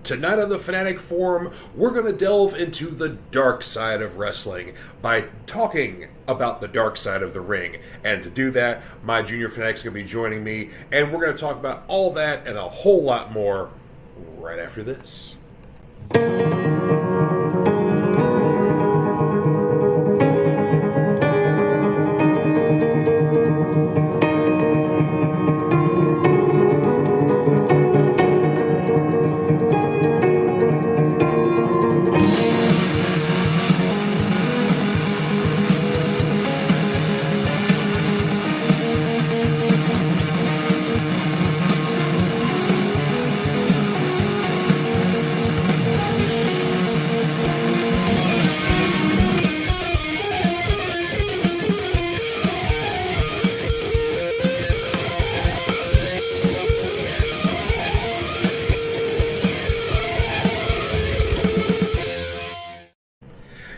Tonight on the Fanatic Forum, we're going to delve into the dark side of wrestling by talking about the dark side of the ring. And to do that, my Junior Fanatic's going to be joining me, and we're going to talk about all that and a whole lot more right after this.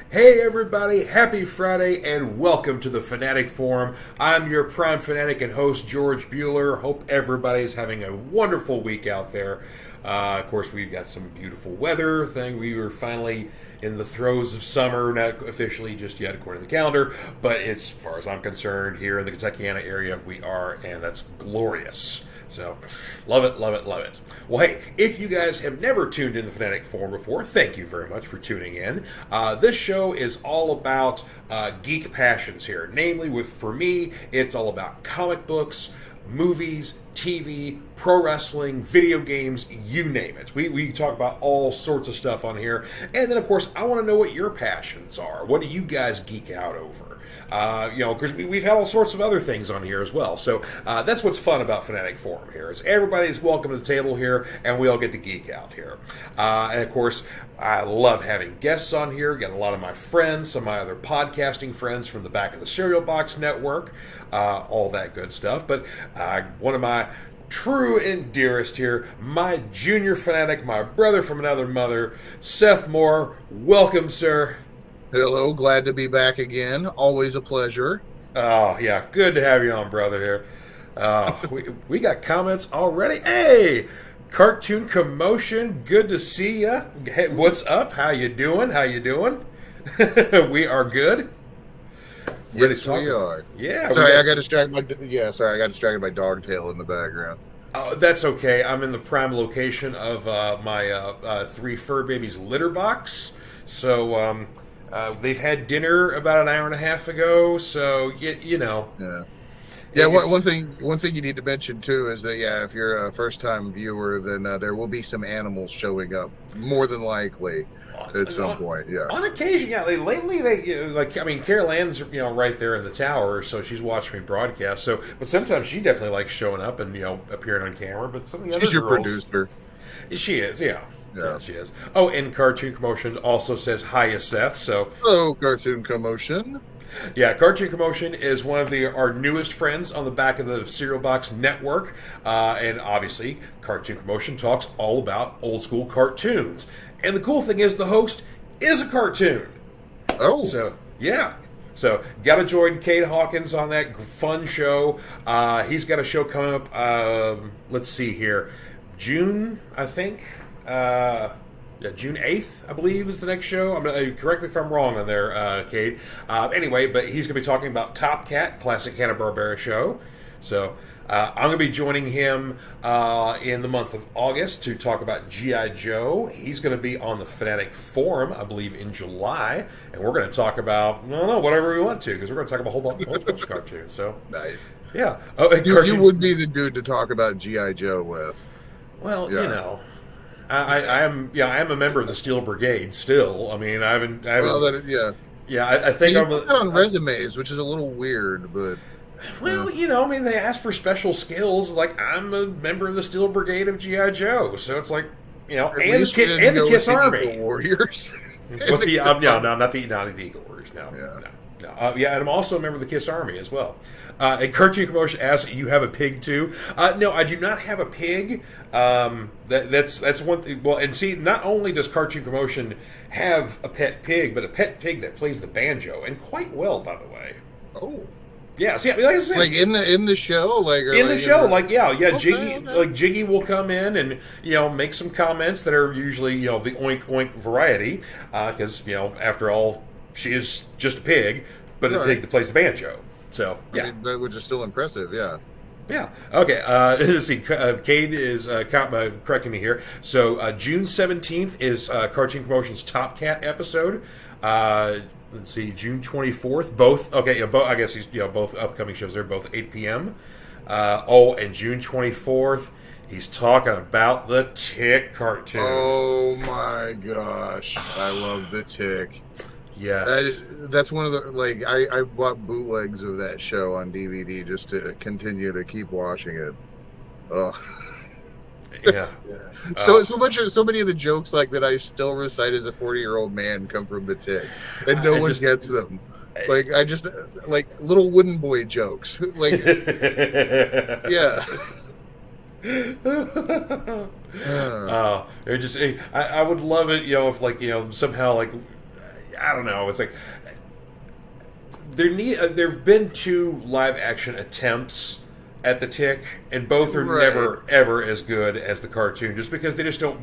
Hey everybody, happy Friday and welcome to the Fanatic Forum. I'm your Prime Fanatic and host George Buehler. Hope everybody's having a wonderful week out there. Of course, we've got some beautiful weather thing. We were finally in the throes of summer, not officially just yet according to the calendar, but as far as I'm concerned, here in the Kentuckiana area, we are, and that's glorious. So, love it, love it, love it. Well, hey, if you guys have never tuned in the Fanatic Forum before, thank you very much for tuning in. This show is all about geek passions here. Namely, for me, it's all about comic books, movies, TV, pro wrestling, video games, you name it. We talk about all sorts of stuff on here. And then, of course, I want to know what your passions are. What do you guys geek out over? Because we've had all sorts of other things on here as well. So that's what's fun about Fanatic Forum here, is everybody's welcome to the table here, and we all get to geek out here. And, of course, I love having guests on here. Got a lot of my friends, some of my other podcasting friends from the Back of the Cereal Box Network, all that good stuff. But one of my true and dearest here, my Junior Fanatic, my brother from another mother, Seth Moore. Welcome, sir. Hello, glad to be back again. Always a pleasure. Oh, yeah, good to have you on, brother, here. We got comments already. Hey, Cartoon Commotion, good to see ya. Hey, what's up? How you doing? We are good. Yes, we are. Yeah. Sorry, I got distracted by dog tail in the background. Oh, that's okay. I'm in the prime location of my three fur babies litter box. So, they've had dinner about an hour and a half ago, so you know. Yeah. One thing you need to mention too is that if you're a first time viewer, then there will be some animals showing up more than likely at some point. Yeah. On occasion, lately Carol Ann's right there in the tower, so she's watching me broadcast. So, but sometimes she definitely likes showing up and appearing on camera. But some of the other girls, she's your producer. She is, yeah. Yeah, she is. Oh, and Cartoon Commotion also says, hiya, Seth. So, hello, Cartoon Commotion. Yeah, Cartoon Commotion is one of our newest friends on the Back of the Cereal Box Network. And obviously, Cartoon Commotion talks all about old school cartoons. And the cool thing is the host is a cartoon. Oh. So, yeah. So, got to join Cade Hawkins on that fun show. He's got a show coming up, let's see here, June, I think. June 8th, I believe, is the next show. Correct me if I'm wrong on there, Cade. Anyway, but he's going to be talking about Top Cat, classic Hanna-Barbera show. So I'm going to be joining him in the month of August to talk about G.I. Joe. He's going to be on the Fanatic Forum, I believe, in July. And we're going to talk about, whatever we want to, because we're going to talk about a whole bunch of cartoons. So, nice. Yeah. Oh, you would be the dude to talk about G.I. Joe with. Well, I am a member of the Steel Brigade still. I mean, I haven't. I think I'm on resumes, which is a little weird, but. Well, they ask for special skills. Like, I'm a member of the Steel Brigade of G.I. Joe, so it's like, and the Kiss Army. Eagle Warriors. Not the Eagle Warriors. No. And I'm also a member of the Kiss Army as well. And Cartoon Commotion asks, you have a pig too? No, I do not have a pig. That's one thing. Well, and see, not only does Cartoon Commotion have a pet pig, but a pet pig that plays the banjo, and quite well, by the way. Oh. Yeah, see, like I said, like in the show, like or in the like, show, in the... like Okay, Jiggy, okay. like Jiggy will come in and make some comments that are usually the oink oink variety, because after all, she is just a pig, but a Right. pig that plays the banjo. So I yeah. mean, that which is still impressive. Yeah. Yeah. Okay. Let's see. Cade is correcting me here. So June 17th is Cartoon Promotions Top Cat episode. Let's see. June 24th. Both. Okay. I guess he's both upcoming shows. They're both 8 p.m. And June 24th, he's talking about the Tick cartoon. Oh my gosh, I love the Tick. Yes. That's one of the, like, I bought bootlegs of that show on DVD just to continue to keep watching it. Oh, Yeah. so many of the jokes like that I still recite as a 40-year-old man come from the Tick, and no one gets them. Like I just like little wooden boy jokes. Like yeah. They're just. I would love it, if somehow like I don't know. It's like there've been 2 live action attempts at the Tick, and both are never ever as good as the cartoon, just because they just don't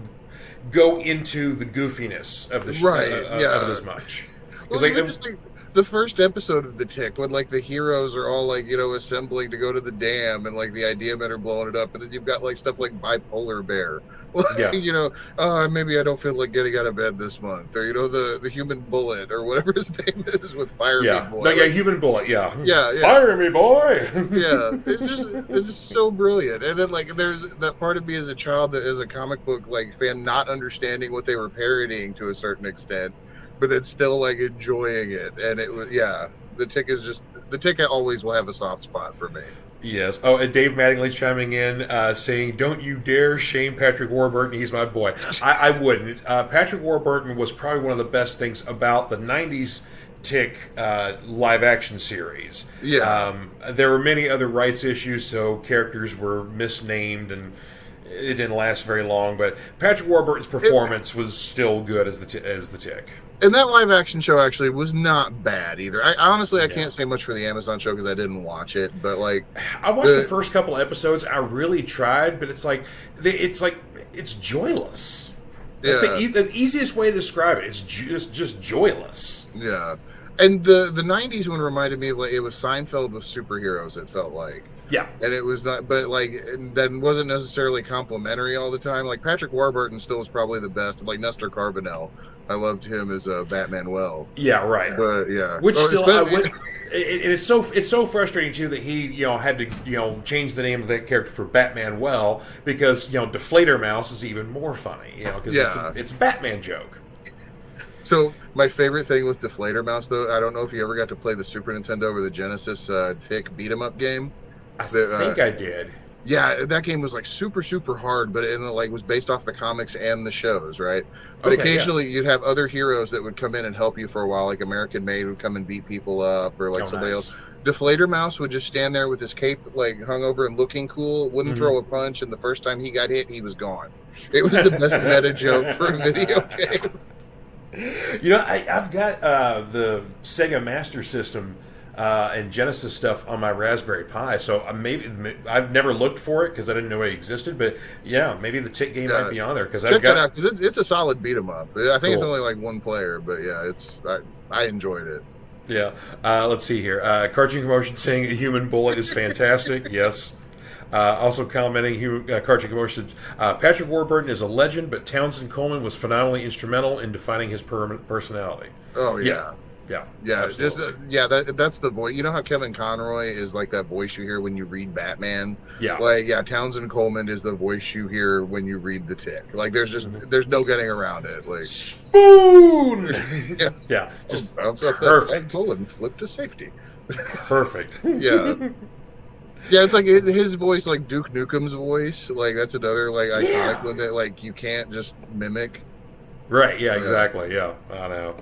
go into the goofiness of the of it as much. Well, just like the first episode of the Tick, when like the heroes are all like assembling to go to the dam, and like the idea men are blowing it up, and then you've got like stuff like Bipolar Bear, maybe I don't feel like getting out of bed this month, or the Human Bullet or whatever his name is with Fire Me Boy. No, Human Bullet, yeah, Fire Me Boy. Yeah, it's just so brilliant. And then like there's that part of me as a child that is a comic book like fan, not understanding what they were parodying to a certain extent, but then still like enjoying it. And it was the Tick always will have a soft spot for me. Yes. Oh, and Dave Mattingly chiming in, saying, "Don't you dare shame Patrick Warburton. He's my boy." I wouldn't. Patrick Warburton was probably one of the best things about the '90s Tick live action series. Yeah. There were many other rights issues, so characters were misnamed, and it didn't last very long. But Patrick Warburton's performance was still good as the Tick. And that live action show actually was not bad either. I honestly can't say much for the Amazon show because I didn't watch it, but like I watched the first couple episodes. I really tried, but it's joyless. That's the easiest way to describe it. It's just joyless. Yeah, and the '90s one reminded me of like it was Seinfeld with superheroes. It felt like. Yeah, and it was not, but like that wasn't necessarily complimentary all the time. Like Patrick Warburton still is probably the best. Like Nestor Carbonell, I loved him as Batman. Yeah, right. But yeah, which still it's so frustrating too that he had to change the name of that character for Batman because Deflator Mouse is even more funny because it's a Batman joke. So my favorite thing with Deflator Mouse though, I don't know if you ever got to play the Super Nintendo or the Genesis Tick beat 'em up game. I think I did. Yeah, that game was like super, super hard, but it was based off the comics and the shows, right? But occasionally you'd have other heroes that would come in and help you for a while, like American Made would come and beat people up, or like somebody else. Deflator Mouse would just stand there with his cape like hung over and looking cool, wouldn't throw a punch, and the first time he got hit, he was gone. It was the best meta joke for a video game. I've got the Sega Master System and Genesis stuff on my Raspberry Pi, so maybe I've never looked for it because I didn't know it existed. But maybe the Tick game might be on there because check that out because it's a solid beat 'em up. I think it's only like one player, but I enjoyed it. Yeah, let's see here. Cartoon Commotion saying a Human Bullet is fantastic. Yes. Also commenting, Cartoon Commotion, Patrick Warburton is a legend, but Townsend Coleman was phenomenally instrumental in defining his personality. Oh yeah. Yeah, absolutely. That's the voice. You know how Kevin Conroy is like that voice you hear when you read Batman? Yeah. Townsend Coleman is the voice you hear when you read the Tick. Like there's no getting around it. Like Spoon. Yeah. Just bounce off that flagpole and flip to safety. Perfect. Yeah. Yeah, it's like his voice, like Duke Nukem's voice. Like that's another like iconic one that like you can't just mimic. Right. Yeah. Exactly. Yeah. I know.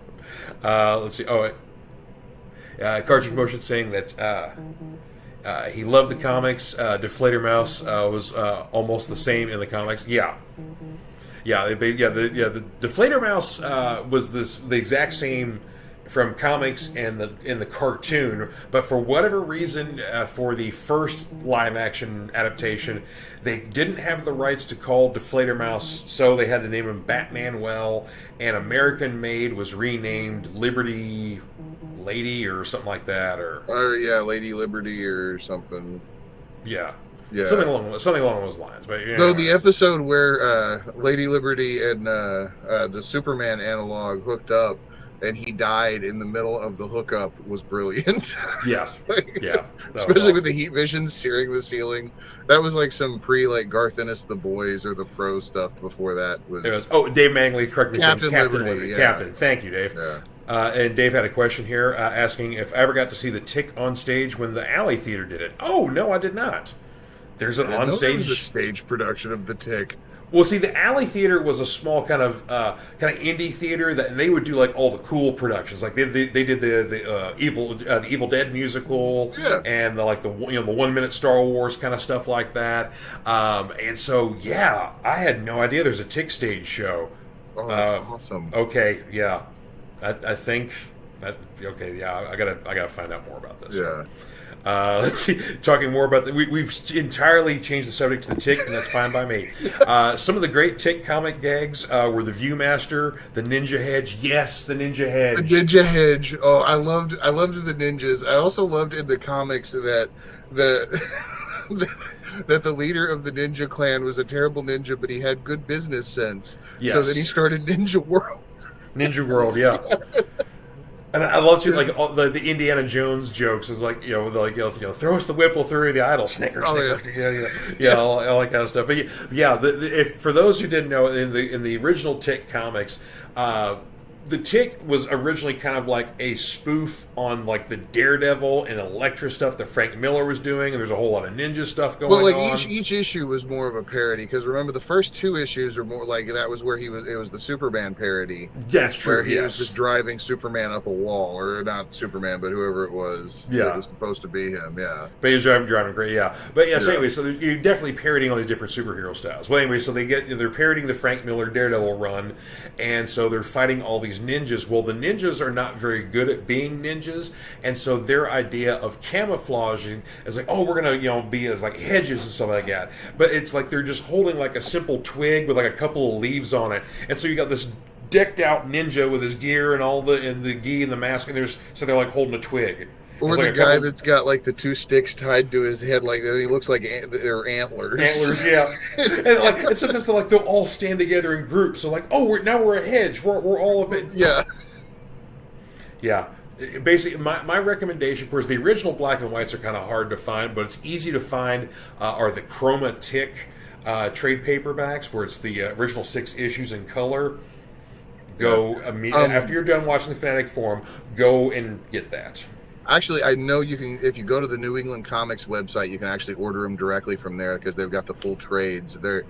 Let's see. Cartoon Motion saying that he loved the comics. Deflator Mouse was almost the same in the comics. Yeah. The Deflator Mouse was the exact same from comics and in the cartoon, but for whatever reason, for the first live action adaptation, they didn't have the rights to call Deflator Mouse, so they had to name him Batmanuel, and American Made was renamed Liberty Lady or something like that, or yeah, Lady Liberty or something. Yeah. Yeah. Something along those lines. But though the episode where Lady Liberty and the Superman analog hooked up and he died in the middle of the hookup was brilliant. Yes. Yeah. Especially awesome. with the heat vision searing the ceiling. That was like some like Garth Ennis The Boys or the Pro stuff before that was. Dave Mangley, correct me. Captain Liberty. Liberty. Yeah. Captain. Thank you, Dave. Yeah. And Dave had a question here asking if I ever got to see the Tick on stage when the Alley Theater did it. Oh, no, I did not. There's an on-stage... There was a stage production of the Tick. Well, see, the Alley Theater was a small kind of indie theater that, and they would do like all the cool productions. Like they did the Evil Dead musical, and the 1 minute Star Wars kind of stuff like that. And so yeah, I had no idea there's a Tick stage show. Oh, that's awesome. Okay, yeah, I think that okay, yeah, I gotta find out more about this. Yeah. Let's see. Talking more about we've entirely changed the subject to the Tick, and that's fine by me. Some of the great Tick comic gags were the Viewmaster, the Ninja Hedge. Yes, the Ninja Hedge. The Ninja Hedge. Oh, I loved the ninjas. I also loved in the comics that that the leader of the ninja clan was a terrible ninja, but he had good business sense. Yes. So then he started Ninja World. Ninja World, yeah. And I love too, like all the Indiana Jones jokes. Is like throw us the whip, we'll throw you the idol. Snicker, snicker. Yeah, all that kind of stuff. But yeah, for those who didn't know, in the original Tick comics, the Tick was originally kind of like a spoof on like the Daredevil and Elektra stuff that Frank Miller was doing, and there's a whole lot of ninja stuff going on. Well, like each issue was more of a parody, because remember the first two issues were more like that was where it was the Superman parody. That's true. Where he was just driving Superman up a wall, or not Superman, but whoever it was. Yeah, it was supposed to be him. Yeah, but he was driving great. Yeah, but yeah. So anyway, so you're definitely parodying all these different superhero styles. Well, anyway, so they're parodying the Frank Miller Daredevil run, and so they're fighting all these ninjas. Well, the ninjas are not very good at being ninjas, and so their idea of camouflaging is like, oh, we're gonna be as like hedges and stuff like that. But it's like they're just holding like a simple twig with like a couple of leaves on it, and so you got this decked out ninja with his gear and all the gi and the mask, and they're like holding a twig. Or the guy that's got like the two sticks tied to his head, like he looks like they're antlers. Antlers, yeah. and sometimes they'll all stand together in groups. So like, oh, we're a hedge. We're all a bit. Yeah. Yeah. Basically, my recommendation, of course, the original black and whites are kind of hard to find, but it's easy to find are the Chroma Tick trade paperbacks, where it's the original 6 issues in color. Go after you're done watching the Fanatic Forum, go and get that. Actually, I know you can, if you go to the New England Comics website, you can actually order them directly from there, because they've got the full trades. They're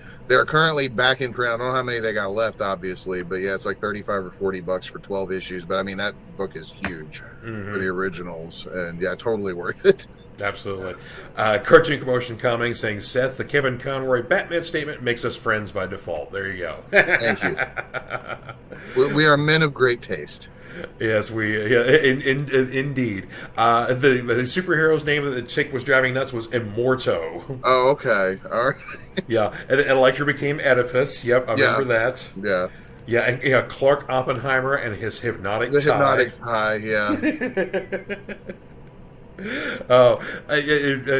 currently back in print. I don't know how many they got left, obviously, but yeah, it's like $35 or $40 for 12 issues. But I mean, that book is huge for the originals, and yeah, totally worth it. Absolutely. Cartoon Commotion Comics saying, Seth, the Kevin Conroy Batman statement makes us friends by default. There you go. Thank you. We are men of great taste. Yes, indeed. The superhero's name that the Tick was driving nuts was Immorto. Oh, okay. All right. Yeah, and Elektra became Oedipus. Yep, I remember that. Yeah. Yeah, and Clark Oppenheimer and his hypnotic tie. The hypnotic tie, yeah.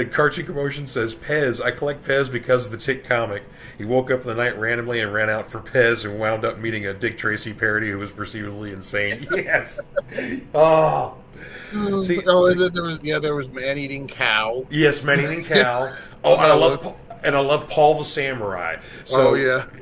Cartoon Commotion says, Pez. I collect Pez because of the Tick comic. He woke up in the night randomly and ran out for Pez and wound up meeting a Dick Tracy parody who was perceivably insane. Yes. Oh. See, there was Man-Eating Cow. Yes, Man-Eating Cow. Oh, I love Paul the Samurai. So,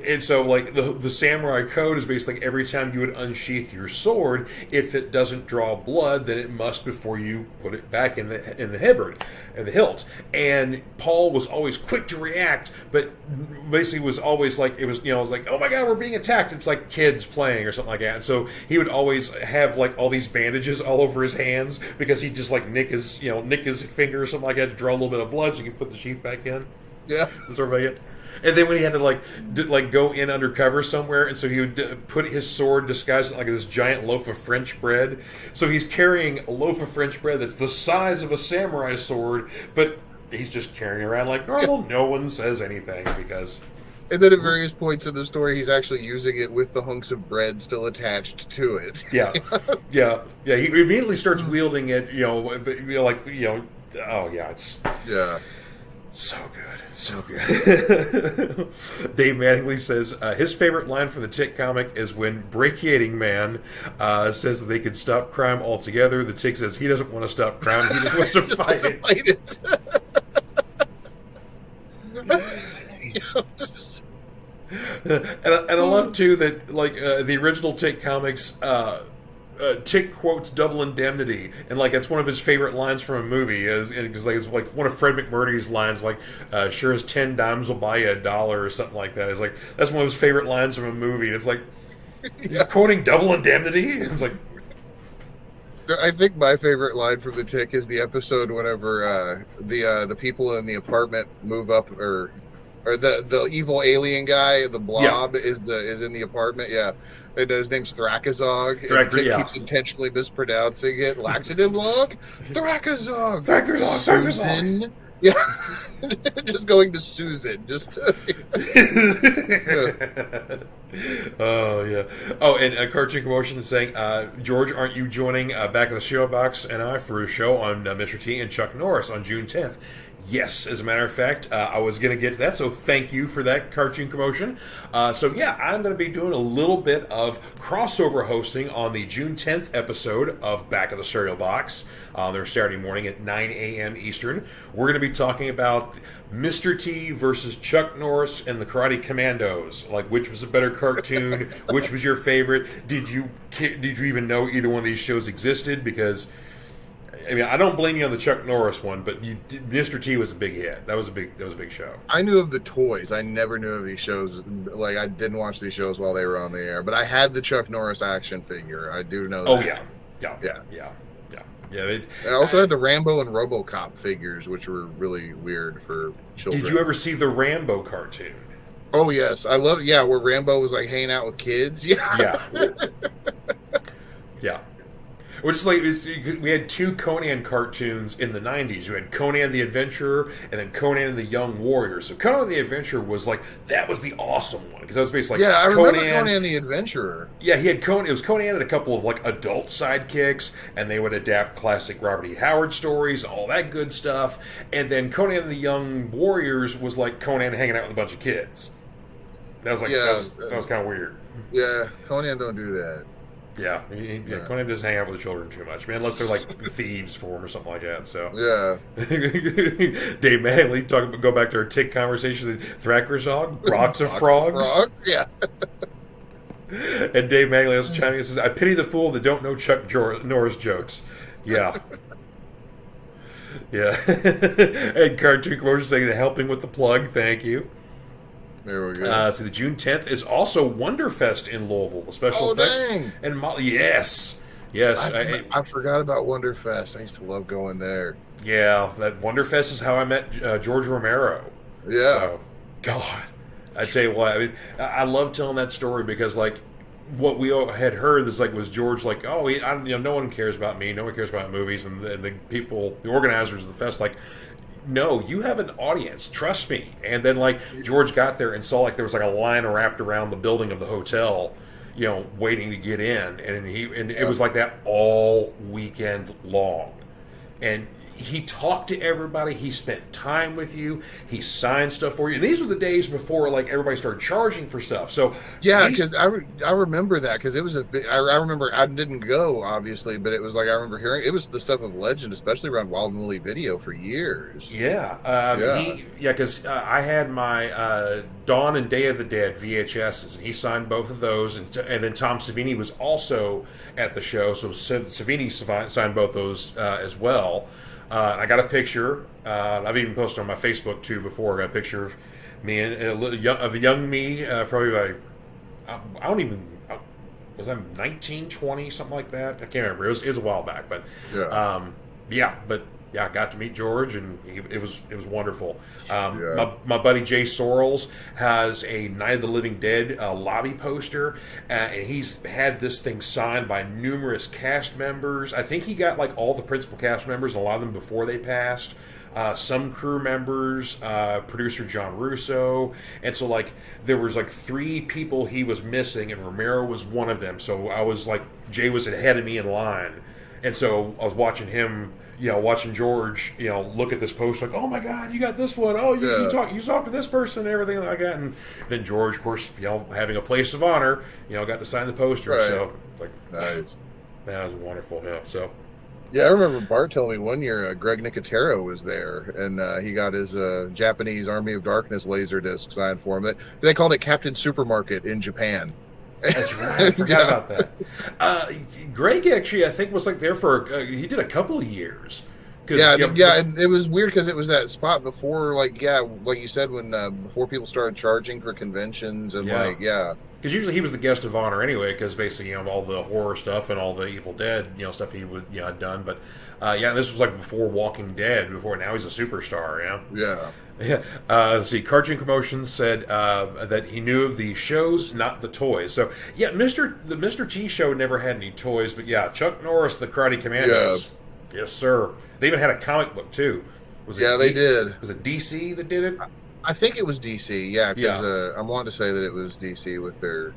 and so like the samurai code is basically every time you would unsheath your sword, if it doesn't draw blood, then it must before you put it back in the hibbard and the hilt. And Paul was always quick to react, but basically was always like it was like, oh my god, we're being attacked. It's like kids playing or something like that. And so he would always have like all these bandages all over his hands because he'd just like nick his finger or something like that to draw a little bit of blood so he could put the sheath back in. Yeah. Sort of like it. And then when he had to go in undercover somewhere, and so he would put his sword disguised like this giant loaf of French bread. So he's carrying a loaf of French bread that's the size of a samurai sword, but he's just carrying it around like normal. No one says anything because. And then at various points in the story, he's actually using it with the hunks of bread still attached to it. Yeah. He immediately starts wielding it. Oh yeah, it's so good. Dave Mattingly says his favorite line from the Tick comic is when Brachiating Man says that they could stop crime altogether. The Tick says he doesn't want to stop crime; he just wants to fight it. And I love too that the original Tick comics. Tick quotes Double Indemnity, and it's one of his favorite lines from a movie. It's like one of Fred McMurdy's lines, "Sure as 10 dimes will buy you $1" or something like that. It's like that's one of his favorite lines from a movie. And it's like you're quoting Double Indemnity. It's like I think my favorite line from the Tick is the episode whenever the people in the apartment move up, or the evil alien guy, the blob, is in the apartment. Yeah. And his name's Thrakazog. And Tick keeps intentionally mispronouncing it. Laxative log? Thrakazog. Susan. Yeah. Just going to Susan. Oh, yeah. Oh, and Cartoon Commotion is saying, George, aren't you joining Back of the Cereal Box and I for a show on Mr. T and Chuck Norris on June 10th? Yes, as a matter of fact, I was going to get to that, so thank you for that, Cartoon Commotion. I'm going to be doing a little bit of crossover hosting on the June 10th episode of Back of the Cereal Box. Their Saturday morning at 9 a.m. Eastern. We're going to be talking about Mr. T versus Chuck Norris and the Karate Commandos. Which was a better cartoon? Which was your favorite? Did you even know either one of these shows existed? Because I don't blame you on the Chuck Norris one, but Mr. T was a big hit. That was a big show. I knew of the toys. I never knew of these shows. I didn't watch these shows while they were on the air. But I had the Chuck Norris action figure. I do know that. Oh yeah. I also had the Rambo and RoboCop figures, which were really weird for children. Did you ever see the Rambo cartoon? Oh yes, I love it. Yeah, where Rambo was hanging out with kids. Yeah. Yeah. Which is we had two Conan cartoons in the 90s. You had Conan the Adventurer and then Conan the Young Warrior. So Conan the Adventurer was that was the awesome one. Because that was basically I remember Conan the Adventurer. Yeah, he had Conan. It was Conan and a couple of adult sidekicks, and they would adapt classic Robert E. Howard stories, all that good stuff. And then Conan the Young Warriors was Conan hanging out with a bunch of kids. That was that was kind of weird. Yeah, Conan don't do that. Yeah, Conan doesn't hang out with the children too much, unless they're thieves for him or something like that. So Dave Manley go back to our Tick conversation. Thrakazog, Brox of Frogs. Yeah. And Dave Manley also chiming in and says, "I pity the fool that don't know Chuck Norris jokes." Yeah. Yeah. And Cartoon Commotion saying helping with the plug. Thank you. There we go. So the June 10th is also Wonderfest in Louisville. The special effects. Dang. And yes. I forgot about Wonderfest. I used to love going there. Yeah, that Wonderfest is how I met George Romero. Yeah. So, God, I tell you what, I love telling that story because what we had heard was George no one cares about me, no one cares about movies, and the people, the organizers of the fest, no, you have an audience. Trust me. And then, George got there and saw there was a line wrapped around the building of the hotel, waiting to get in, and it was like that all weekend long. And he talked to everybody. He spent time with you. He signed stuff for you. And these were the days before everybody started charging for stuff. So yeah, because I remember that because it was a big. I remember I didn't go obviously, but it was I remember hearing it was the stuff of legend, especially around Wild and Woolly Video for years. Yeah, because I had my Dawn and Day of the Dead VHSs, and he signed both of those, and then Tom Savini was also at the show, so Savini signed both those as well. I got a picture. I've even posted on my Facebook too before. I got a picture of me and of a young me, probably I don't even was I 19, 20, something like that. I can't remember. It was a while back, but but yeah, I got to meet George, and it was wonderful. Yeah. My buddy Jay Sorrells has a Night of the Living Dead lobby poster, and he's had this thing signed by numerous cast members. I think he got like all the principal cast members, and a lot of them before they passed. Some crew members, producer John Russo, and so like there was like 3 people he was missing, and Romero was one of them. So I was like, Jay was ahead of me in line, and so I was watching him, watching George, look at this poster like, oh my God, you got this one. Oh, you talk to this person and everything like that. And then George, of course, having a place of honor, got to sign the poster. Right. So like, nice. That was wonderful. Yeah. So. Yeah, I remember Bart telling me one year Greg Nicotero was there, and he got his Japanese Army of Darkness laser disc signed for him. They called it Captain Supermarket in Japan. That's right. I forgot about that. Greg actually, I think, was like there for he did a couple of years. And it was weird because it was that spot before, like you said, when before people started charging for conventions and Because usually he was the guest of honor anyway, because basically all the horror stuff and all the Evil Dead stuff he would had done. But this was like before Walking Dead. Now he's a superstar. Yeah. Yeah. Let's see. Cartoon Promotions said that he knew of the shows, not the toys. So the Mr. T show never had any toys, but Chuck Norris, the Karate Commandos. Yeah. Yes, sir. They even had a comic book too. They did. Was it DC that did it? I think it was DC, because I wanted to say that it was DC with their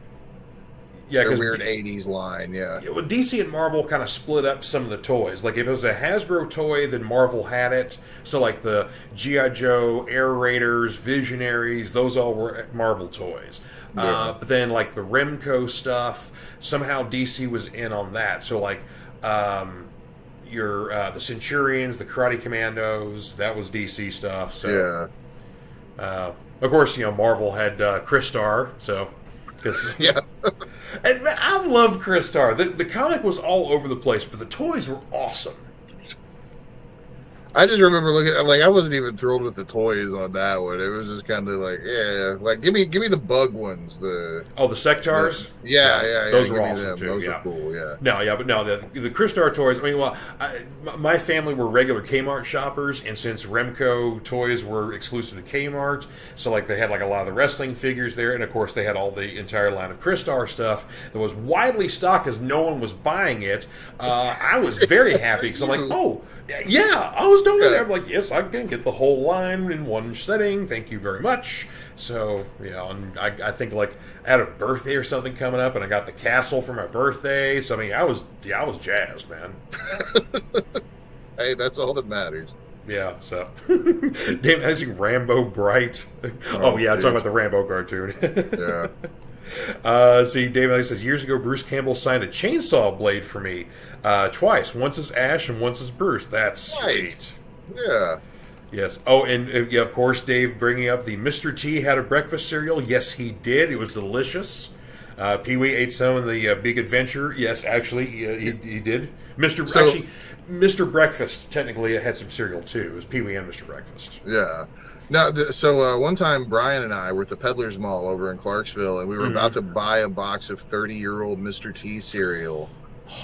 weird 80s line, Well, DC and Marvel kind of split up some of the toys. Like, if it was a Hasbro toy, then Marvel had it. So, like, the G.I. Joe, Air Raiders, Visionaries, those all were Marvel toys. Yeah. But then, like, the Remco stuff, somehow DC was in on that. So, like, the Centurions, the Karate Commandos, that was DC stuff. So, of course, Marvel had Crystar, so and I loved Crystar. The comic was all over the place, but the toys were awesome. I just remember looking I wasn't even thrilled with the toys on that one. It was just kind of like, give me the bug ones. The Sectars. Those were awesome too. Those are cool. The Crystar toys. I mean, my family were regular Kmart shoppers, and since Remco toys were exclusive to Kmart, so like they had like a lot of the wrestling figures there, and of course they had all the entire line of Crystar stuff that was widely stocked because no one was buying it. I was very happy because I'm like, oh. Yeah, I was totally there. I'm like, yes, I can get the whole line in one setting. Thank you very much. So, and I think like I had a birthday or something coming up, and I got the castle for my birthday. So I mean, I was jazzed, man. Hey, that's all that matters. Yeah. So, damn, I think Rambo Bright. Oh yeah, talking about the Rambo cartoon. See, David says, years ago, Bruce Campbell signed a chainsaw blade for me twice. Once as Ash and once as Bruce. That's sweet. Yeah. Yes. Oh, and of course, Dave bringing up the Mr. T had a breakfast cereal. Yes, he did. It was delicious. Pee-wee ate some in the Big Adventure. Yes, actually, he did. Mr. Breakfast technically had some cereal too. It was Pee-wee and Mr. Breakfast. Yeah. Now, one time Brian and I were at the Peddler's Mall over in Clarksville, and we were about to buy a box of 30-year-old Mr. T cereal,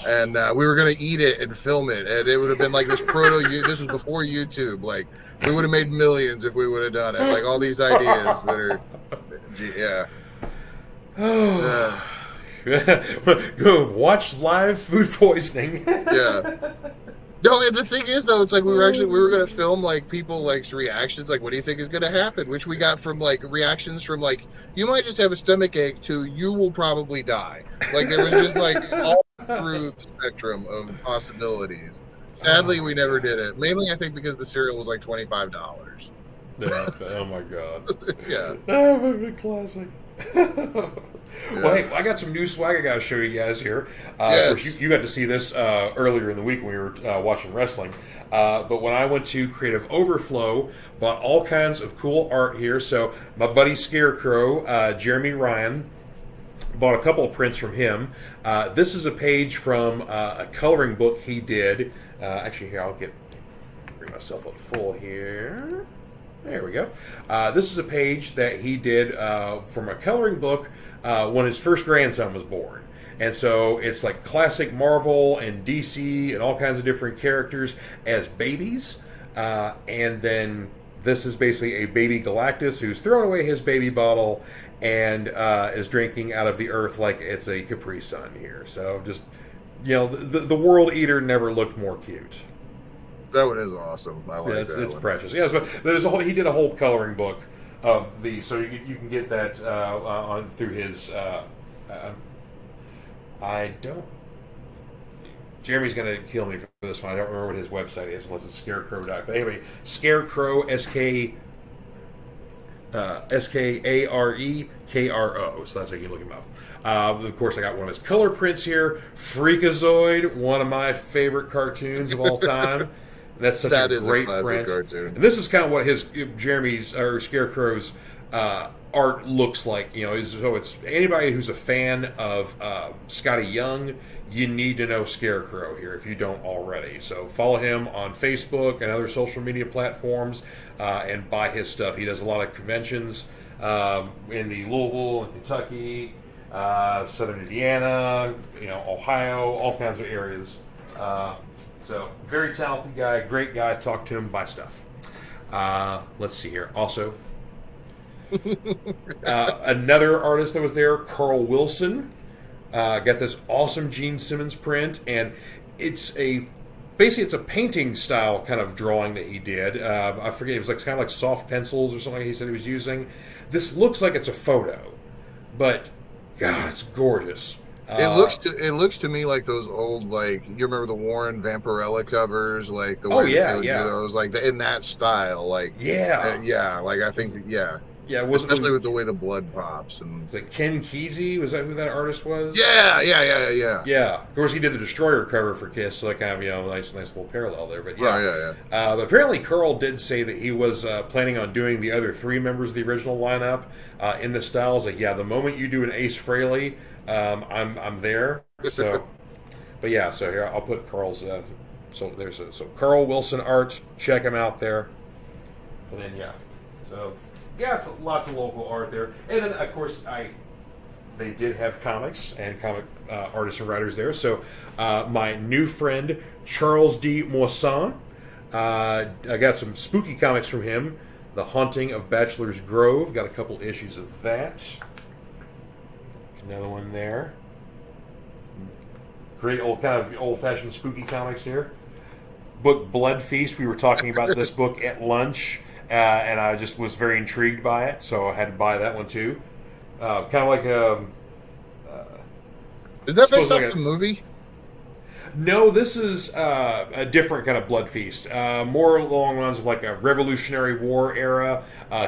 and we were going to eat it and film it, and it would have been like this this was before YouTube. Like, we would have made millions if we would have done it. Like, all these ideas that are... Go watch live food poisoning. No, and the thing is, though, it's like we were going to film, like, people, like, reactions, like, what do you think is going to happen? Which we got from, like, reactions from, like, you might just have a stomach ache to you will probably die. Like, there was just, like, all through the spectrum of possibilities. Sadly, we never did it. Mainly, I think, because the cereal was, like, $25. Oh, my God. Yeah. That would be classic. Well, hey, I got some new swag I got to show you guys here. Of course, you got to see this earlier in the week when we were watching wrestling. But when I went to Creative Overflow, bought all kinds of cool art here. So my buddy Scarecrow, Jeremy Ryan, bought a couple of prints from him. This is a page from a coloring book he did. Actually, here, bring myself up full here. There we go. This is a page that he did from a coloring book when his first grandson was born. And so it's like classic Marvel and DC and all kinds of different characters as babies. And then this is basically a baby Galactus who's throwing away his baby bottle and is drinking out of the earth like it's a Capri Sun here. So just, the World Eater never looked more cute. That one is awesome. I like that. It's precious. Yeah, so he did a whole coloring book of these, so you can get that on through his. I don't. Jeremy's going to kill me for this one. I don't remember what his website is, unless it's Scarecrow. But anyway, Scarecrow, SKAREKRO. So that's how you can look him up. Of course, I got one of his color prints here. Freakazoid, one of my favorite cartoons of all time. That's such a great print. Cartoon. And this is kind of what Jeremy's or Scarecrow's art looks like. So it's anybody who's a fan of Scotty Young, you need to know Scarecrow here if you don't already. So follow him on Facebook and other social media platforms and buy his stuff. He does a lot of conventions in the Louisville and Kentucky, Southern Indiana, Ohio, all kinds of areas. So very talented guy, great guy. Talk to him, buy stuff. Let's see here. Also, another artist that was there, Carl Wilson, got this awesome Gene Simmons print, and it's a painting style kind of drawing that he did. I forget, it was kind of like soft pencils or something he said he was using. This looks like it's a photo, but God, it's gorgeous. It looks to me like those old, you remember the Warren Vampirella covers, the way they would do those, in that style, I think especially with the way the blood pops. And is it Ken Kesey? Was that who that artist was? Yeah. Of course, he did the Destroyer cover for Kiss, so kind of nice little parallel there. But yeah. But apparently, Carl did say that he was planning on doing the other three members of the original lineup in the styles. The moment you do an Ace Frehley, I'm there. So, but yeah, so here I'll put Carl's. So Carl Wilson art. Check him out there. And then it's lots of local art there. And then of course they did have comics and comic artists and writers there. So my new friend Charles D. Moissan, I got some spooky comics from him. The Haunting of Bachelor's Grove. Got a couple issues of that. Another one there. Great old-fashioned spooky comics here. Book Blood Feast. We were talking about this book at lunch, and I just was very intrigued by it, so I had to buy that one too. Kind of like is that based off the movie? No, this is a different kind of Blood Feast. More along the lines of a Revolutionary War era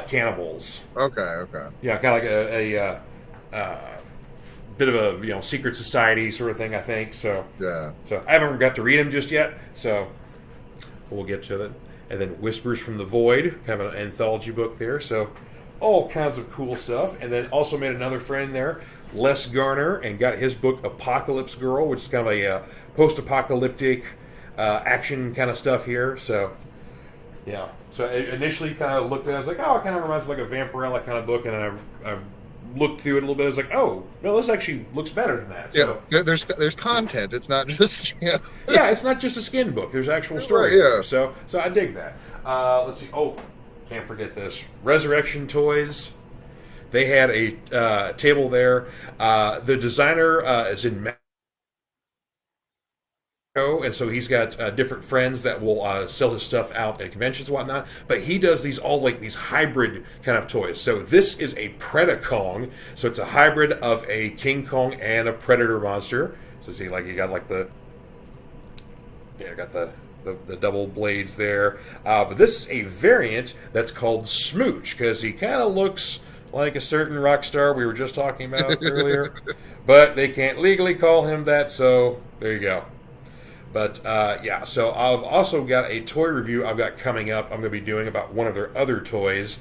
cannibals. Okay. Yeah, kind of like a bit of a secret society sort of thing, I think. So I haven't got to read them just yet, so we'll get to it. And then Whispers from the Void, kind of an anthology book there. So all kinds of cool stuff. And then also made another friend there, Les Garner, and got his book Apocalypse Girl, which is kind of a post-apocalyptic action kind of stuff here. So yeah. So I initially kind of looked at it, I was like, oh, it kind of reminds me of a Vampirella kind of book, and then I looked through it a little bit. I was like, oh, no, this actually looks better than that. So, there's content. It's not just yeah, it's not just a skin book. There's actual story. Right, yeah. So I dig that. Let's see. Oh, can't forget this. Resurrection Toys. They had a table there. The designer is in Mexico, and so he's got different friends that will sell his stuff out at conventions and whatnot. But he does these these hybrid kind of toys. So this is a Predacong. So it's a hybrid of a King Kong and a Predator monster. So see, you got the double blades there. But this is a variant that's called Smooch, because he kind of looks like a certain rock star we were just talking about earlier. But they can't legally call him that, so there you go. But, so I've also got a toy review I've got coming up. I'm going to be doing about one of their other toys,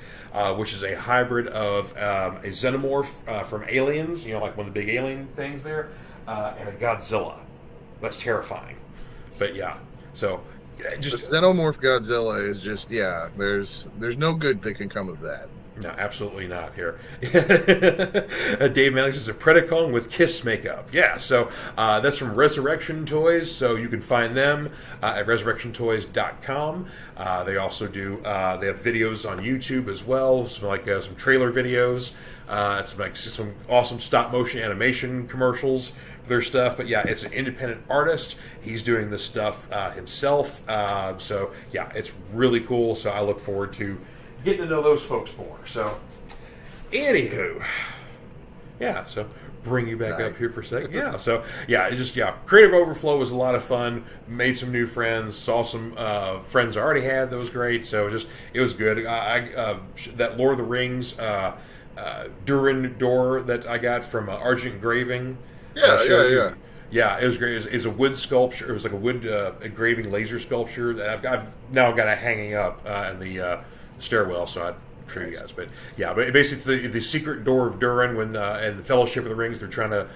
which is a hybrid of a Xenomorph from Aliens, like one of the big alien things there, and a Godzilla. That's terrifying. But, yeah, so just... The Xenomorph Godzilla is just, there's no good that can come of that. No, absolutely not here. Dave Manley says a Predacon with kiss makeup. Yeah, so that's from Resurrection Toys, so you can find them at resurrectiontoys.com. They also do, they have videos on YouTube as well, some trailer videos, some awesome stop motion animation commercials for their stuff. But yeah, it's an independent artist. He's doing this stuff himself. So yeah, it's really cool. So I look forward to getting to know those folks more. So, anywho, yeah, so bring you back up here for a second. Yeah, so, Creative Overflow was a lot of fun. Made some new friends. Saw some friends I already had. That was great. So, it was good. That Lord of the Rings Durin door that I got from Argent Engraving. Yeah, it was great. It was a wood sculpture. It was like a wood engraving laser sculpture that I've now got it hanging up in the stairwell, so I'd show you guys. But yeah, but basically the secret door of Durin when and the Fellowship of the Rings, they're trying to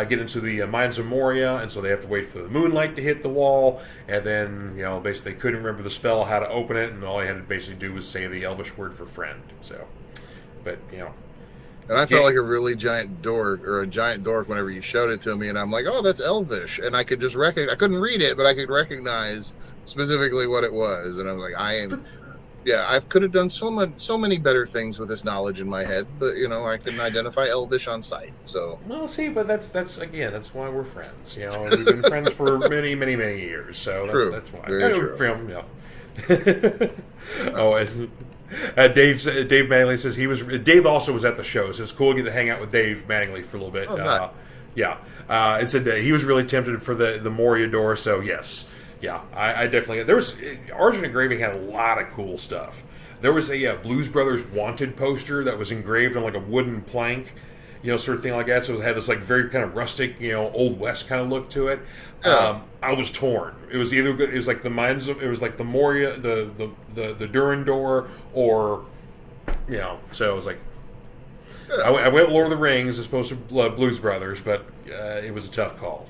get into the Mines of Moria, and so they have to wait for the moonlight to hit the wall, and then basically they couldn't remember the spell, how to open it, and all they had to basically do was say the Elvish word for friend. So, but And I felt like a really giant dork or a giant dork whenever you showed it to me, and I'm like, oh, that's Elvish, and I could just I couldn't read it, but I could recognize specifically what it was, and I was like, I could have done so many better things with this knowledge in my head, but I couldn't identify Elvish on sight. So well, see, but that's why we're friends. We've been friends for many, many, many years. So that's why. Very true. And Dave Manley says Dave also was at the show, so it's cool to get to hang out with Dave Manley for a little bit. Oh, nice. It said he was really tempted for the Moria door. So yes. Yeah, I definitely. There was Argent Engraving had a lot of cool stuff. There was a Blues Brothers Wanted poster that was engraved on like a wooden plank, sort of thing like that. So it had this like very kind of rustic, Old West kind of look to it. Yeah. I was torn. It was like the Mines of, it was like the Moria, the Durin door, or So I was like, I went Lord of the Rings as opposed to Blues Brothers, but it was a tough call.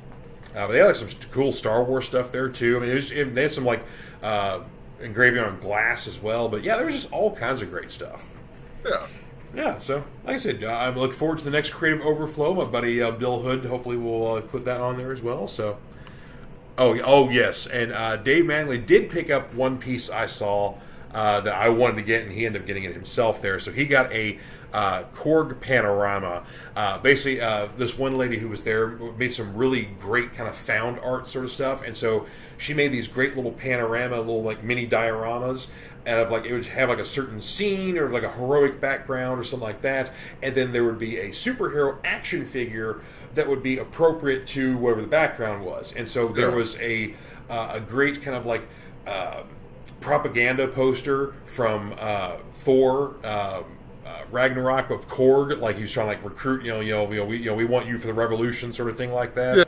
But they had like some cool Star Wars stuff there too. I mean, they had some like engraving on glass as well. But yeah, there was just all kinds of great stuff. Yeah. Yeah. So like I said, I look forward to the next Creative Overflow. My buddy Bill Hood hopefully will put that on there as well. So. Oh yes, and Dave Manley did pick up one piece I saw that I wanted to get, and he ended up getting it himself there. So he got a Korg panorama. Basically, this one lady who was there made some really great kind of found art sort of stuff, and so she made these great little panorama, little like mini dioramas, and of like it would have like a certain scene or like a heroic background or something like that, and then there would be a superhero action figure that would be appropriate to whatever the background was, and so there was a great kind of like propaganda poster from Thor. Ragnarok of Korg, like he was trying to like recruit, we want you for the revolution, sort of thing like that. Yeah.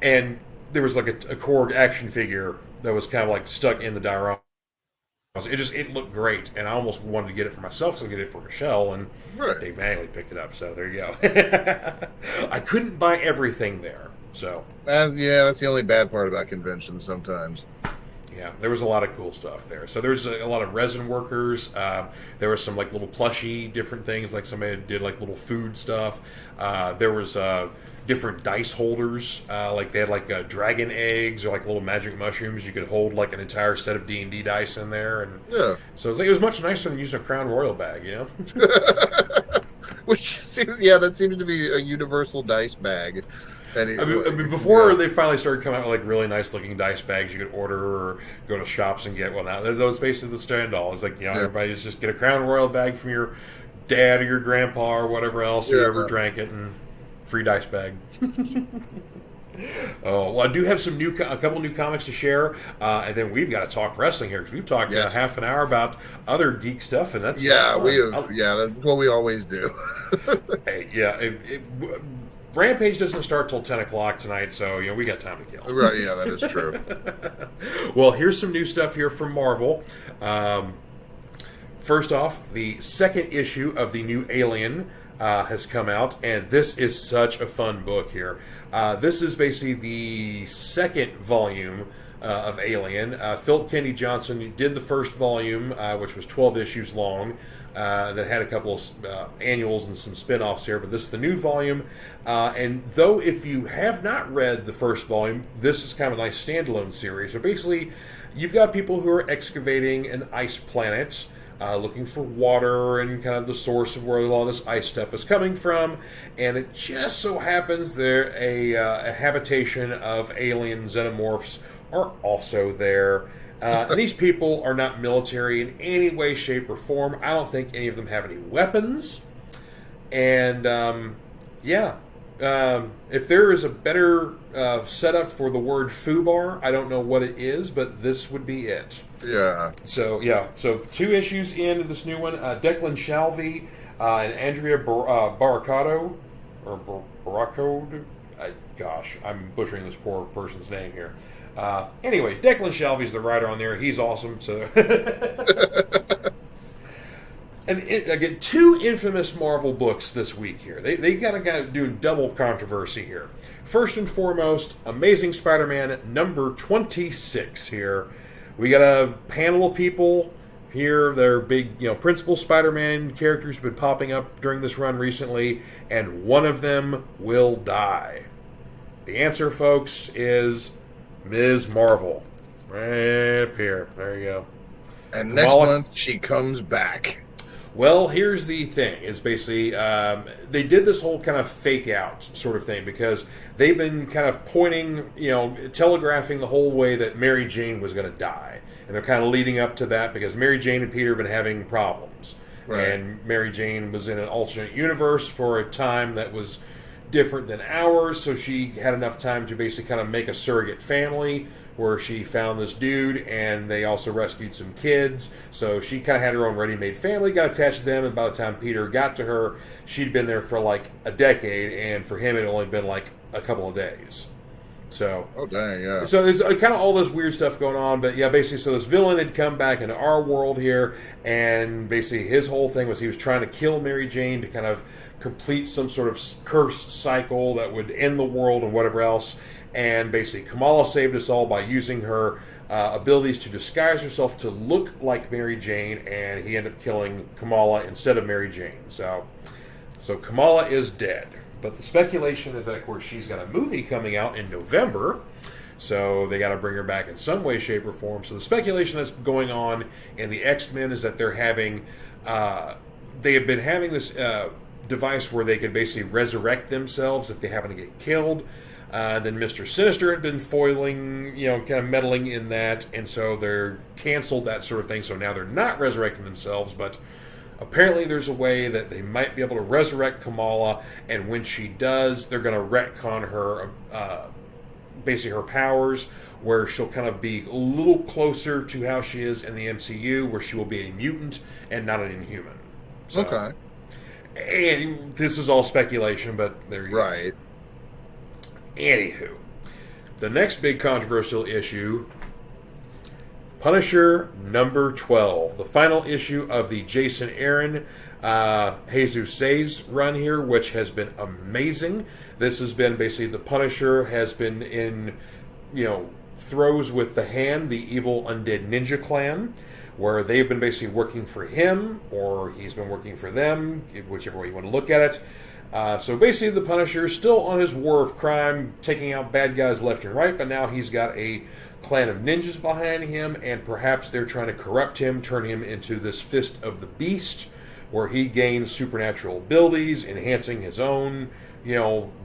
And there was like a Korg action figure that was kind of like stuck in the diorama. It looked great, and I almost wanted to get it for myself, so I get it for Michelle, and Dave Manley picked it up. So there you go. I couldn't buy everything there, so that's the only bad part about conventions sometimes. Yeah, there was a lot of cool stuff there. So there's a lot of resin workers. There was some like little plushy different things, like somebody did like little food stuff. There was different dice holders, like they had like dragon eggs or like little magic mushrooms. You could hold like an entire set of D&D dice in there, and so it was much nicer than using a Crown Royal bag, Which that seems to be a universal dice bag. Before they finally started coming out with like really nice looking dice bags you could order or go to shops and get. Well, now those basically the stand all. It's like everybody just get a Crown Royal bag from your dad or your grandpa or whatever else who ever drank it, and free dice bag. Oh, well, I do have a couple new comics to share, and then we've got to talk wrestling here because we've talked half an hour about other geek stuff, and that's that's what we always do. Hey, Rampage doesn't start till 10 o'clock tonight, so we got time to kill. Right, yeah, that is true. Well, here's some new stuff here from Marvel. First off, the second issue of the new Alien has come out, and this is such a fun book here. This is basically the second volume of Alien. Philip Kennedy Johnson did the first volume, which was 12 issues long, that had a couple of annuals and some spin-offs here, but this is the new volume. And though if you have not read the first volume, this is kind of a nice standalone series. So basically, you've got people who are excavating an ice planet, looking for water and kind of the source of where all this ice stuff is coming from, and it just so happens there a habitation of alien xenomorphs are also there. And these people are not military in any way, shape, or form. I don't think any of them have any weapons. And, if there is a better setup for the word foobar, I don't know what it is, but this would be it. Yeah. So 2 issues into this new one. Declan Shalvey and Andrea Baracado, or Baracode. Gosh, I'm butchering this poor person's name here. Anyway, Declan Shalvey's the writer on there. He's awesome. So, and I get 2 infamous Marvel books this week here. They got a guy doing double controversy here. First and foremost, Amazing Spider-Man number 26 here. We got a panel of people here. They're big, principal Spider-Man characters have been popping up during this run recently, and one of them will die. The answer, folks, is Ms. Marvel. Right up here. There you go. And next month, she comes back. Well, here's the thing. It's basically, they did this whole kind of fake out sort of thing because they've been kind of pointing, telegraphing the whole way that Mary Jane was going to die. And they're kind of leading up to that because Mary Jane and Peter have been having problems. Right. And Mary Jane was in an alternate universe for a time that was different than ours, so she had enough time to basically kind of make a surrogate family where she found this dude, and they also rescued some kids. So she kind of had her own ready-made family, got attached to them, and by the time Peter got to her, she'd been there for like a decade, and for him it had only been like a couple of days. So, oh dang, yeah. So there's kind of all this weird stuff going on, but yeah, basically, so this villain had come back into our world here, and basically his whole thing was he was trying to kill Mary Jane to kind of complete some sort of curse cycle that would end the world and whatever else. And basically, Kamala saved us all by using her abilities to disguise herself to look like Mary Jane, and he ended up killing Kamala instead of Mary Jane. So Kamala is dead. But the speculation is that, of course, she's got a movie coming out in November, so they got to bring her back in some way, shape, or form. So the speculation that's going on in the X-Men is that they're having, they have been having this device where they can basically resurrect themselves if they happen to get killed. Then Mr. Sinister had been foiling, kind of meddling in that, and so they're canceled that sort of thing. So now they're not resurrecting themselves, but apparently there's a way that they might be able to resurrect Kamala, and when she does, they're going to retcon her, basically her powers, where she'll kind of be a little closer to how she is in the MCU, where she will be a mutant and not an Inhuman. So, okay. And this is all speculation, but there you go. Right. Anywho, the next big controversial issue, Punisher number 12, the final issue of the Jason Aaron, Jesus Says run here, which has been amazing. This has been basically the Punisher has been in, throws with the Hand, the evil undead ninja clan, where they've been basically working for him, or he's been working for them, whichever way you want to look at it. So basically the Punisher is still on his war of crime, taking out bad guys left and right, but now he's got a clan of ninjas behind him, and perhaps they're trying to corrupt him, turn him into this Fist of the Beast, where he gains supernatural abilities, enhancing his own,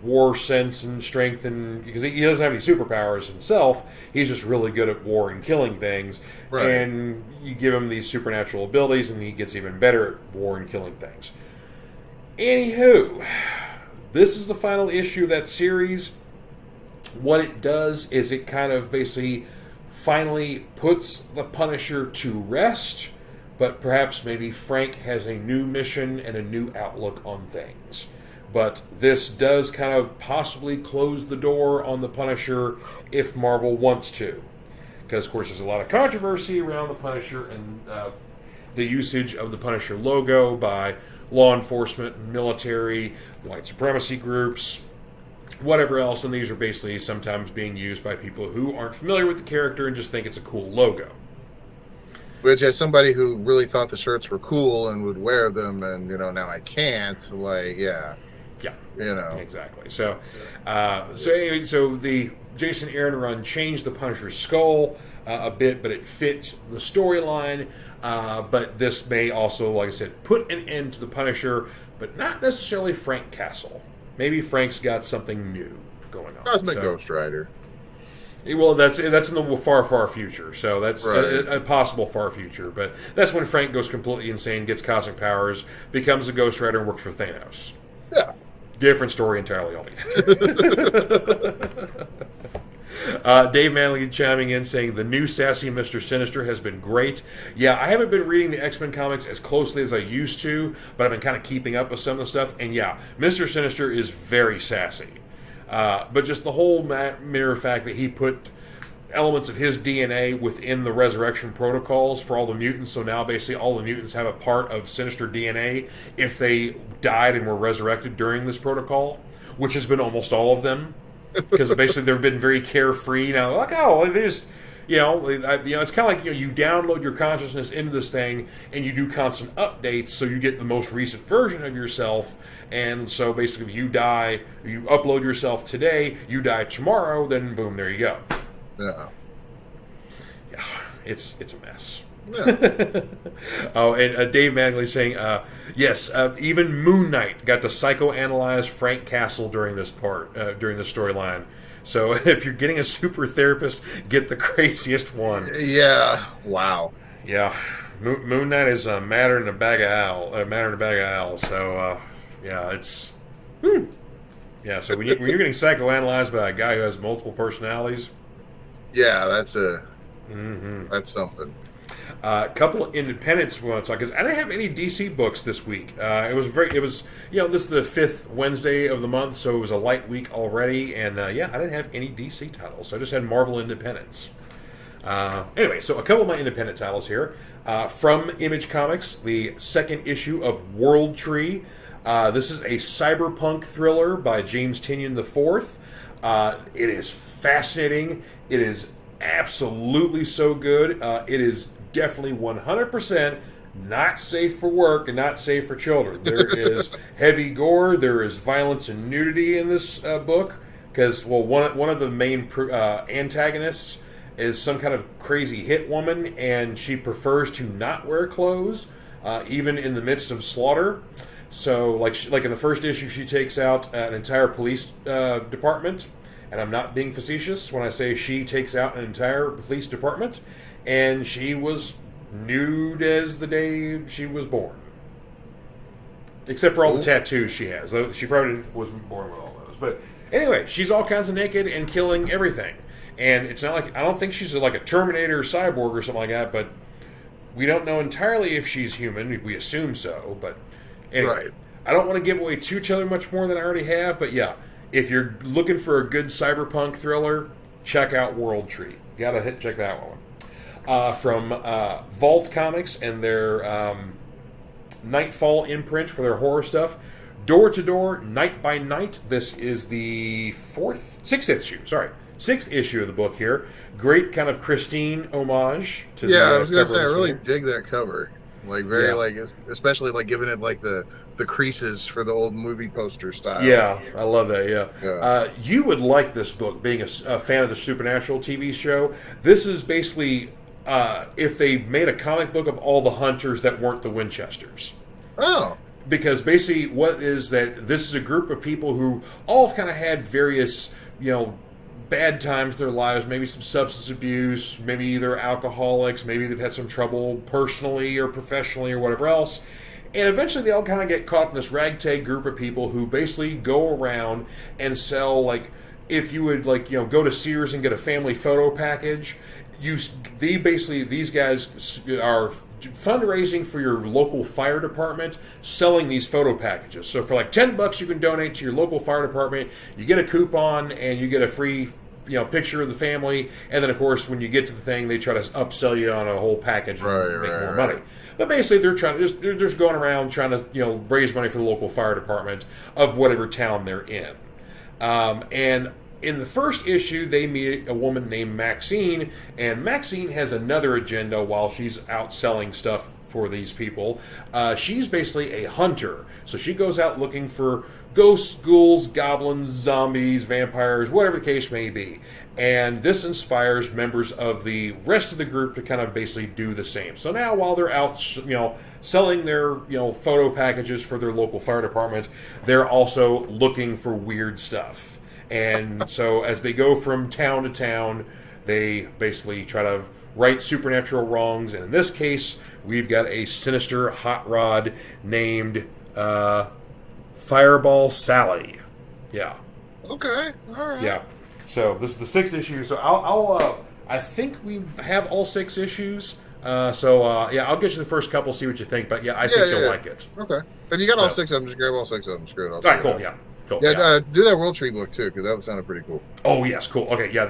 war sense and strength, and because he doesn't have any superpowers himself, he's just really good at war and killing things, right. And you give him these supernatural abilities, and he gets even better at war and killing things. Anywho, this is the final issue of that series. What it does is it kind of basically finally puts the Punisher to rest, but perhaps maybe Frank has a new mission and a new outlook on things. But this does kind of possibly close the door on the Punisher if Marvel wants to. Because, of course, there's a lot of controversy around the Punisher and the usage of the Punisher logo by law enforcement, military, white supremacy groups. whatever else, and these are basically sometimes being used by people who aren't familiar with the character and just think it's a cool logo. Which, as somebody who really thought the shirts were cool and would wear them, and now I can't, yeah, exactly. So, so the Jason Aaron run changed the Punisher's skull a bit, but it fit the storyline. But this may also, like I said, put an end to the Punisher, but not necessarily Frank Castle. Maybe Frank's got something new going on. Cosmic Ghost Rider. Well, that's in the far, far future. So that's right. a possible far future. But that's when Frank goes completely insane, gets cosmic powers, becomes a Ghost Rider, and works for Thanos. Yeah. Different story entirely altogether. Dave Manley chiming in saying, the new sassy Mr. Sinister has been great. Yeah, I haven't been reading the X-Men comics as closely as I used to, but I've been kind of keeping up with some of the stuff. And yeah, Mr. Sinister is very sassy. But just the whole mere fact that he put elements of his DNA within the resurrection protocols for all the mutants, so now basically all the mutants have a part of Sinister DNA if they died and were resurrected during this protocol, which has been almost all of them, because basically they've been very carefree now. Like, oh, they just, it's kind of like you download your consciousness into this thing and you do constant updates, so you get the most recent version of yourself. And so basically, if you die, you upload yourself today, you die tomorrow, then boom, there you go. Yeah. Yeah, it's a mess. Yeah. Oh, and Dave Manley saying, yes, even Moon Knight got to psychoanalyze Frank Castle during this storyline. So if you're getting a super therapist, get the craziest one. Yeah. Wow. Yeah. Moon Knight is a matter in a bag of owls. So yeah, it's. Yeah. So when you're getting psychoanalyzed by a guy who has multiple personalities. Yeah, that's that's something. A couple of independents we want to talk, because I didn't have any DC books this week. It was this is the 5th Wednesday of the month, so it was a light week already, and I didn't have any DC titles. So I just had Marvel independents. Anyway, so a couple of my independent titles here. From Image Comics, the second issue of World Tree. This is a cyberpunk thriller by James Tynion IV. It is fascinating. It is absolutely so good. It is definitely 100% not safe for work and not safe for children. There is heavy gore. There is violence and nudity in this book because, one of the main antagonists is some kind of crazy hit woman, and she prefers to not wear clothes, even in the midst of slaughter. So, like in the first issue, she takes out an entire police department. And I'm not being facetious when I say she takes out an entire police department, and she was nude as the day she was born. Except for all the tattoos she has. She probably wasn't born with all those. But anyway, she's all kinds of naked and killing everything. And it's not like, I don't think she's like a Terminator cyborg or something like that, but we don't know entirely if she's human. We assume so, but anyway. Right. I don't want to give away too much more than I already have, but yeah. If you're looking for a good cyberpunk thriller, check out World Tree. Check that one. From Vault Comics and their Nightfall imprint for their horror stuff. Door to Door, Night by Night. This is the sixth issue of the book here. Great kind of Christine homage to the I was going to say, I really dig that cover. Especially giving it the creases for the old movie poster style. Yeah, I love that. Yeah. You would like this book, being a fan of the Supernatural TV show. This is basically if they made a comic book of all the hunters that weren't the Winchesters. Oh. Because basically, what is that? This is a group of people who all kind of had various, bad times in their lives, maybe some substance abuse, maybe they're alcoholics, maybe they've had some trouble personally or professionally or whatever else. And eventually they all kind of get caught in this ragtag group of people who basically go around and sell, if you would, go to Sears and get a family photo package, these guys are fundraising for your local fire department, selling these photo packages. So for $10 you can donate to your local fire department, you get a coupon and you get a free picture of the family, and then of course when you get to the thing they try to upsell you on a whole package and make more money. But basically they're just going around trying to raise money for the local fire department of whatever town they're in. And in the first issue, they meet a woman named Maxine, and Maxine has another agenda while she's out selling stuff for these people. She's basically a hunter, so she goes out looking for ghosts, ghouls, goblins, zombies, vampires, whatever the case may be. And this inspires members of the rest of the group to kind of basically do the same. So now while they're out, selling their, photo packages for their local fire department, they're also looking for weird stuff. And so as they go from town to town, they basically try to right supernatural wrongs. And in this case, we've got a sinister hot rod named Fireball Sally. Yeah. Okay. All right. Yeah. So this is the 6th issue. So I think we have all 6 issues. I'll get you the first couple, see what you think. But I think you'll like it. Okay. If you got all 6 of them, just grab all 6 of them. Screw it. All right. Cool. Yeah. Cool. Yeah. Do that World Tree book too, because that sounded pretty cool. Oh yes. Cool. Okay. Yeah.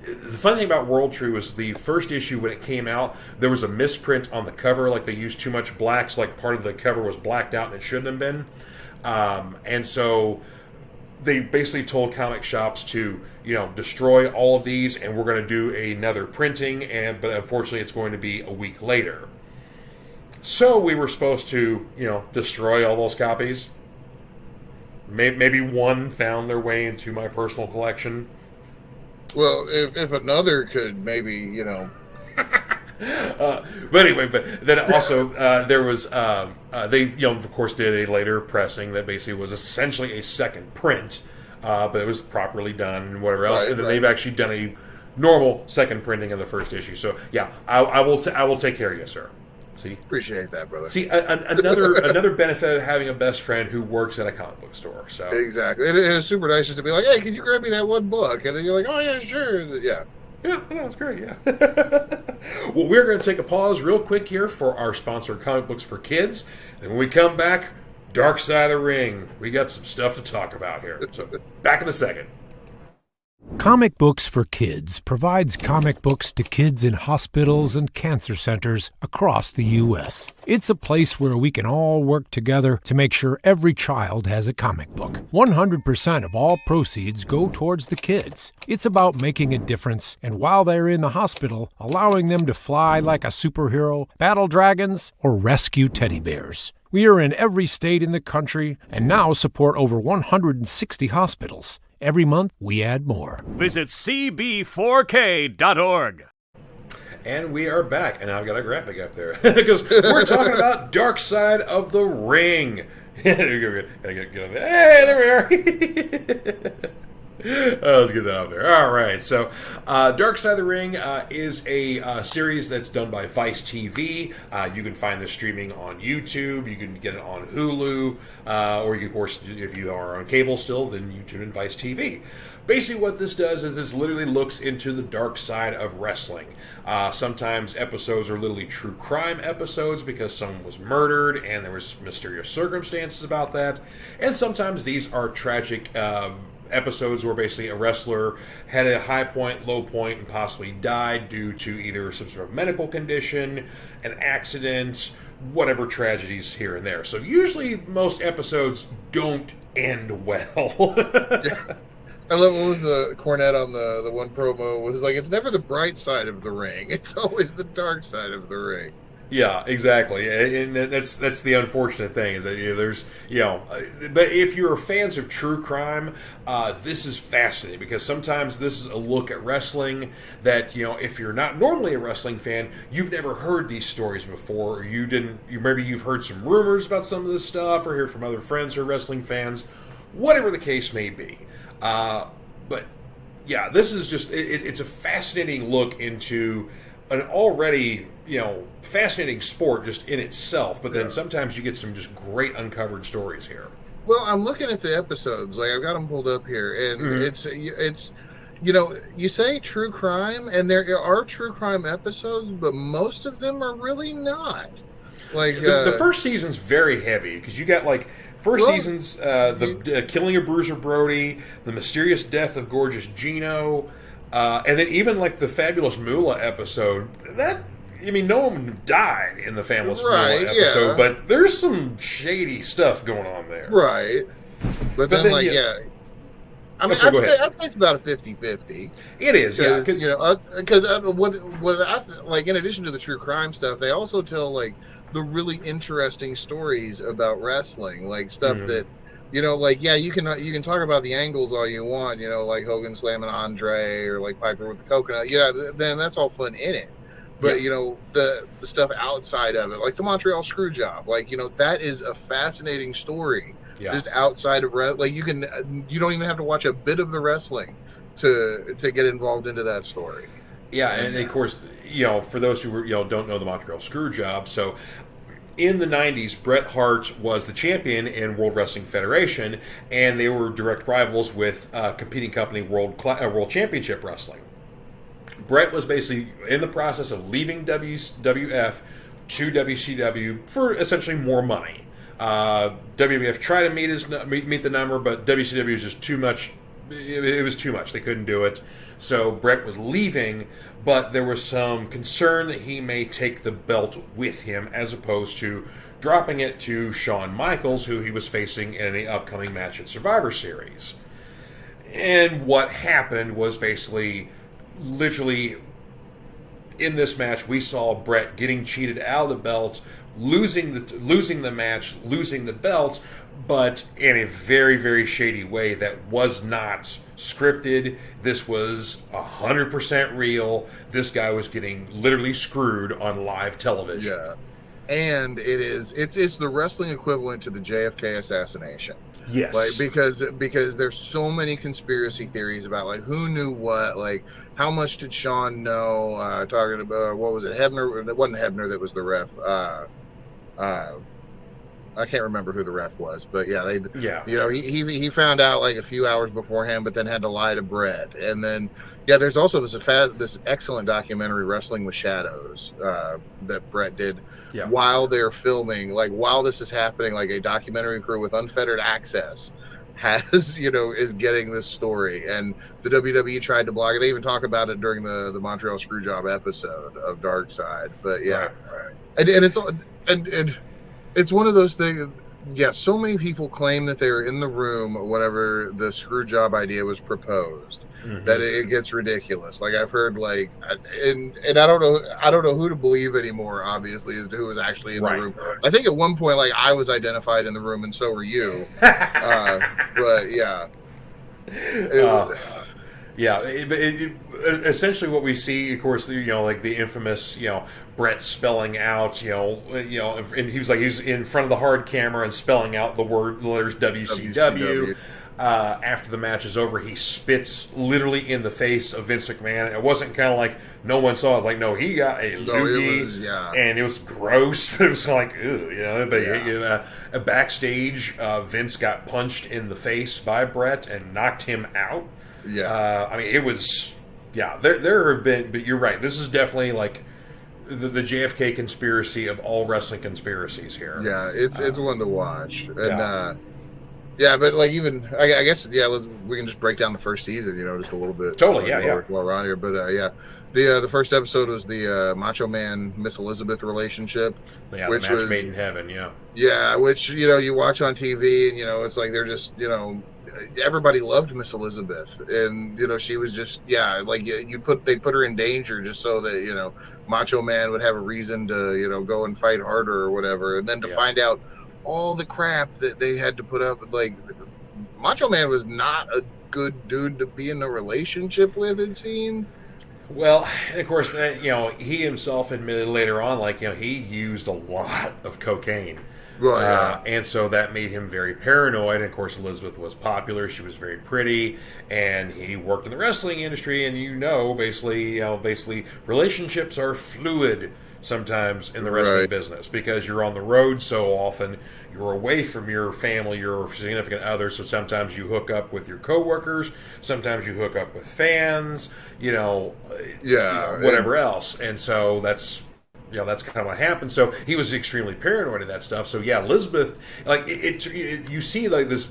The funny thing about World Tree was the first issue when it came out, there was a misprint on the cover, like they used too much blacks, like part of the cover was blacked out and it shouldn't have been. And so they basically told comic shops to, destroy all of these, and we're going to do another printing, but unfortunately it's going to be a week later. So we were supposed to, destroy all those copies. Maybe one found their way into my personal collection. Well, if another could maybe, but anyway, but then also there was they of course did a later pressing that basically was essentially a second print, but it was properly done and whatever else, and then they've actually done a normal second printing of the first issue. So yeah, I will take care of you, sir. See, appreciate that, brother. See, another benefit of having a best friend who works at a comic book store. So exactly, it is super nice just to be like, hey, can you grab me that one book? And then you're like, oh yeah, sure, yeah. Yeah, that's great, yeah. Well, we're going to take a pause real quick here for our sponsor, Comic Books for Kids. And when we come back, Dark Side of the Ring. We got some stuff to talk about here. So, back in a second. Comic Books for Kids provides comic books to kids in hospitals and cancer centers across the U.S. It's a place where we can all work together to make sure every child has a comic book. 100% of all proceeds go towards the kids. It's about making a difference, and while they're in the hospital, allowing them to fly like a superhero, battle dragons, or rescue teddy bears. We are in every state in the country and now support over 160 hospitals. Every month, we add more. Visit cb4k.org. And we are back, and I've got a graphic up there because we're talking about Dark Side of the Ring. Hey, there we are. Let's get that out there. All right, so Dark Side of the Ring is a series that's done by Vice TV. You can find this streaming on YouTube. You can get it on Hulu, or you can, of course, if you are on cable still, then you tune in Vice TV. Basically what this does is this literally looks into the dark side of wrestling. Sometimes episodes are literally true crime episodes because someone was murdered and there was mysterious circumstances about that. And sometimes these are tragic episodes where basically a wrestler had a high point, low point, and possibly died due to either some sort of medical condition, an accident, whatever tragedies here and there. So usually most episodes don't end well. I love what was the Cornette on the one promo was like, it's never the bright side of the ring, it's always the dark side of the ring. Yeah, exactly, and that's the unfortunate thing is that there's but if you're fans of true crime, this is fascinating because sometimes this is a look at wrestling that if you're not normally a wrestling fan, you've never heard these stories before, or maybe you've heard some rumors about some of this stuff, or hear from other friends who are wrestling fans, whatever the case may be. But yeah, this is just it's a fascinating look into an already fascinating sport just in itself, but then sometimes you get some just great uncovered stories here. Well, I'm looking at the episodes, like I've got them pulled up here, and it's you say true crime, and there are true crime episodes, but most of them are really not. Like the first season's very heavy because you got like season's the killing of Bruiser Brody, the mysterious death of Gorgeous Gino, and then even like the Fabulous Moolah episode. No one died in the Fabulous Moolah episode, but there's some shady stuff going on there. Right. But then like, yeah. I mean, I'd say it's about a 50-50. It is, yeah. Because what I like, in addition to the true crime stuff, they also tell like the really interesting stories about wrestling, like stuff that, like, yeah, you can talk about the angles all you want, like Hogan slamming Andre or like Piper with the coconut, then that's all fun in it. But the stuff outside of it, like the Montreal screw job, like that is a fascinating story. Yeah. Just outside of like you don't even have to watch a bit of the wrestling to get involved into that story. Yeah, and of course, for those who don't know the Montreal screw job, so in the 90s, Bret Hart was the champion in World Wrestling Federation, and they were direct rivals with competing company World Championship Wrestling. Bret was basically in the process of leaving WWF to WCW for essentially more money. WWF tried to meet the number, but WCW was just too much. It was too much. They couldn't do it. So Bret was leaving, but there was some concern that he may take the belt with him as opposed to dropping it to Shawn Michaels, who he was facing in an upcoming match at Survivor Series. And what happened was basically, literally, in this match, we saw Bret getting cheated out of the belt, losing the match, losing the belt, but in a very, very shady way that was not scripted. This was 100% real. This guy was getting literally screwed on live television. Yeah. And it's the wrestling equivalent to the JFK assassination. Yes. Like because there's so many conspiracy theories about like who knew what, like how much did Shawn know, talking about what was it, Hebner? It wasn't Hebner that was the ref. I can't remember who the ref was, but he found out like a few hours beforehand, but then had to lie to Bret. And then there's also this excellent documentary, Wrestling with Shadows, that Bret did while they're filming, like while this is happening, like a documentary crew with unfettered access has is getting this story, and the WWE tried to block it. They even talk about it during the Montreal Screwjob episode of Dark Side. But right. And it's one of those things. Yeah, so many people claim that they were in the room whenever the screw job idea was proposed, that it gets ridiculous. Like I've heard, like, and I don't know who to believe anymore. Obviously, as to who was actually in the room. I think at one point, like, I was identified in the room, and so were you. But yeah. Essentially what we see, of course, like the infamous, Bret spelling out, and he was in front of the hard camera and spelling out the letters WCW. After the match is over, he spits literally in the face of Vince McMahon. It wasn't kind of like no one saw it. Like, no, he got a loogie, and it was gross. But it was like, ew, But backstage, Vince got punched in the face by Bret and knocked him out. Yeah, I mean, it was, there have been, but you're right. This is definitely like the JFK conspiracy of all wrestling conspiracies here. Yeah, it's one to watch, and but like even I guess we can just break down the first season, just a little bit. Totally, while we're on here, but the first episode was the Macho Man Miss Elizabeth relationship, which was made in heaven, which you watch on TV, and it's like they're just everybody loved Miss Elizabeth, and she was just they put her in danger just so that Macho Man would have a reason to go and fight harder or whatever, and then to find out all the crap that they had to put up, like Macho Man was not a good dude to be in a relationship with, it seemed. Well, and of course, he himself admitted later on, he used a lot of cocaine. Right. And so that made him very paranoid. And of course, Elizabeth was popular. She was very pretty, and he worked in the wrestling industry. And basically, relationships are fluid sometimes in the wrestling business because you're on the road so often. You're away from your family, your significant other. So sometimes you hook up with your coworkers. Sometimes you hook up with fans. Whatever else. And so that's kind of what happened. So he was extremely paranoid of that stuff. So Elizabeth, you see like this,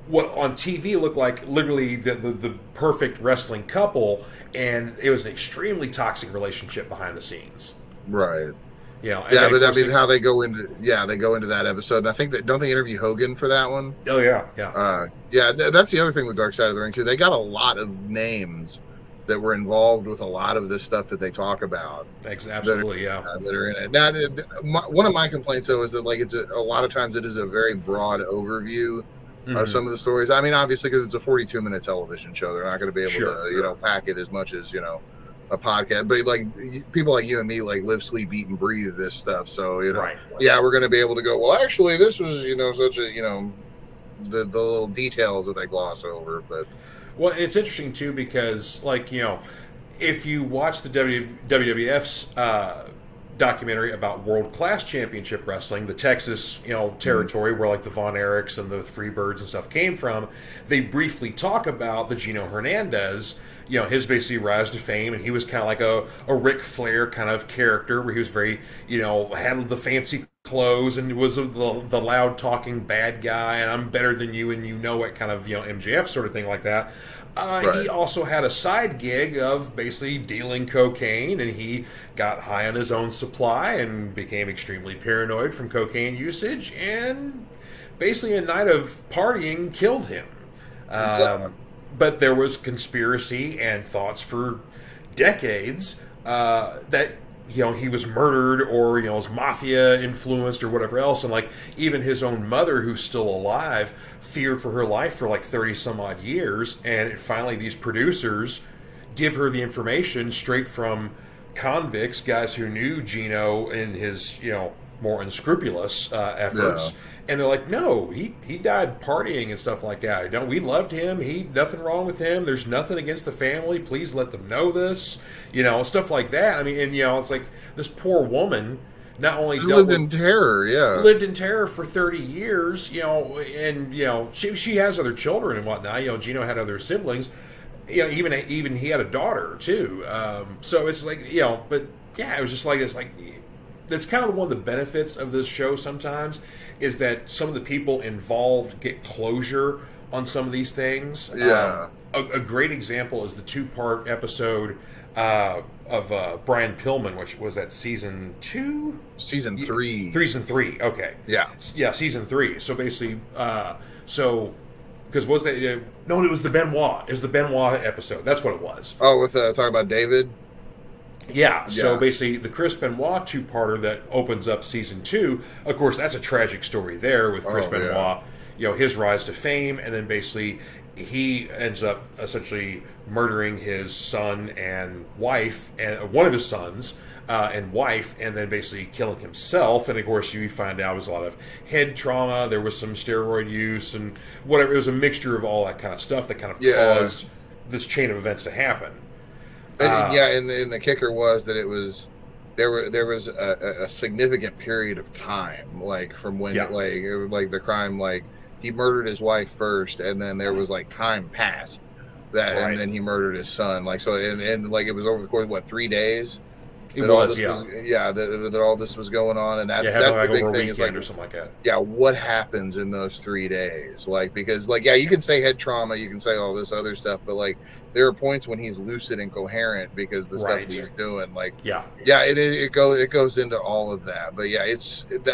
what on TV looked like literally the perfect wrestling couple, and it was an extremely toxic relationship behind the scenes. Right. Yeah, but I mean, how they go into that episode. And I think don't they interview Hogan for that one? Oh yeah. That's the other thing with Dark Side of the Ring too. They got a lot of names that were involved with a lot of this stuff that they talk about. Absolutely, that are in it. Now, one of my complaints though is that like a lot of times it is a very broad overview of some of the stories. I mean, obviously because it's a 42-minute television show, they're not going to be able to pack it as much as a podcast. But like people like you and me like live, sleep, eat, and breathe this stuff. So right. Yeah, we're going to be able to go. Well, actually, this was such a the little details that they gloss over, but. Well, it's interesting, too, because, like, if you watch the WWF's documentary about World Class Championship Wrestling, the Texas, territory where, like, the Von Erichs and the Freebirds and stuff came from, they briefly talk about the Gino Hernandez, his basically rise to fame, and he was kind of like a Ric Flair kind of character where he was very, had the fancy clothes and was the loud talking bad guy and I'm better than you and it kind of MJF sort of thing like that. Right. He also had a side gig of basically dealing cocaine, and he got high on his own supply and became extremely paranoid from cocaine usage, and basically a night of partying killed him. But there was conspiracy and thoughts for decades that he was murdered or was mafia influenced or whatever else, and like even his own mother, who's still alive, feared for her life for like 30 some odd years, and finally these producers give her the information straight from convicts, guys who knew Gino in his more unscrupulous efforts. Yeah. And they're like, no, he died partying and stuff like that. We loved him. Nothing wrong with him. There's nothing against the family. Please let them know this. Stuff like that. I mean, and it's like this poor woman not only lived in terror, lived in terror for 30 years, and she has other children and whatnot. Gino had other siblings. Even he had a daughter too. So it's like but yeah, it was just like this like. That's kind of one of the benefits of this show sometimes, is that some of the people involved get closure on some of these things. Yeah. A great example is the 2-part episode of Brian Pillman, which was at season 2? Season 3. Season 3, okay. Yeah. Yeah, season 3. So basically, because was that... no, it was the Benoit. It was the Benoit episode. That's what it was. Oh, with talking about David? Yeah, so basically the Chris Benoit 2-parter that opens up season 2, of course, that's a tragic story there with Chris Benoit, his rise to fame, and then basically he ends up essentially murdering his son and wife, and one of his sons and wife, and then basically killing himself. And of course, you find out it was a lot of head trauma, there was some steroid use, and whatever. It was a mixture of all that kind of stuff that kind of caused this chain of events to happen. And the kicker was that it was there was a significant period of time, like from when like the crime, like he murdered his wife first, and then there was like time passed that, and then he murdered his son, like so, and like it was over the course of 3 days. That all this was going on, and that's the big thing is like or something like that. Yeah, what happens in those 3 days? Like because you can say head trauma, you can say all this other stuff, but like there are points when he's lucid and coherent because the stuff he's doing. Like it goes into all of that. But yeah,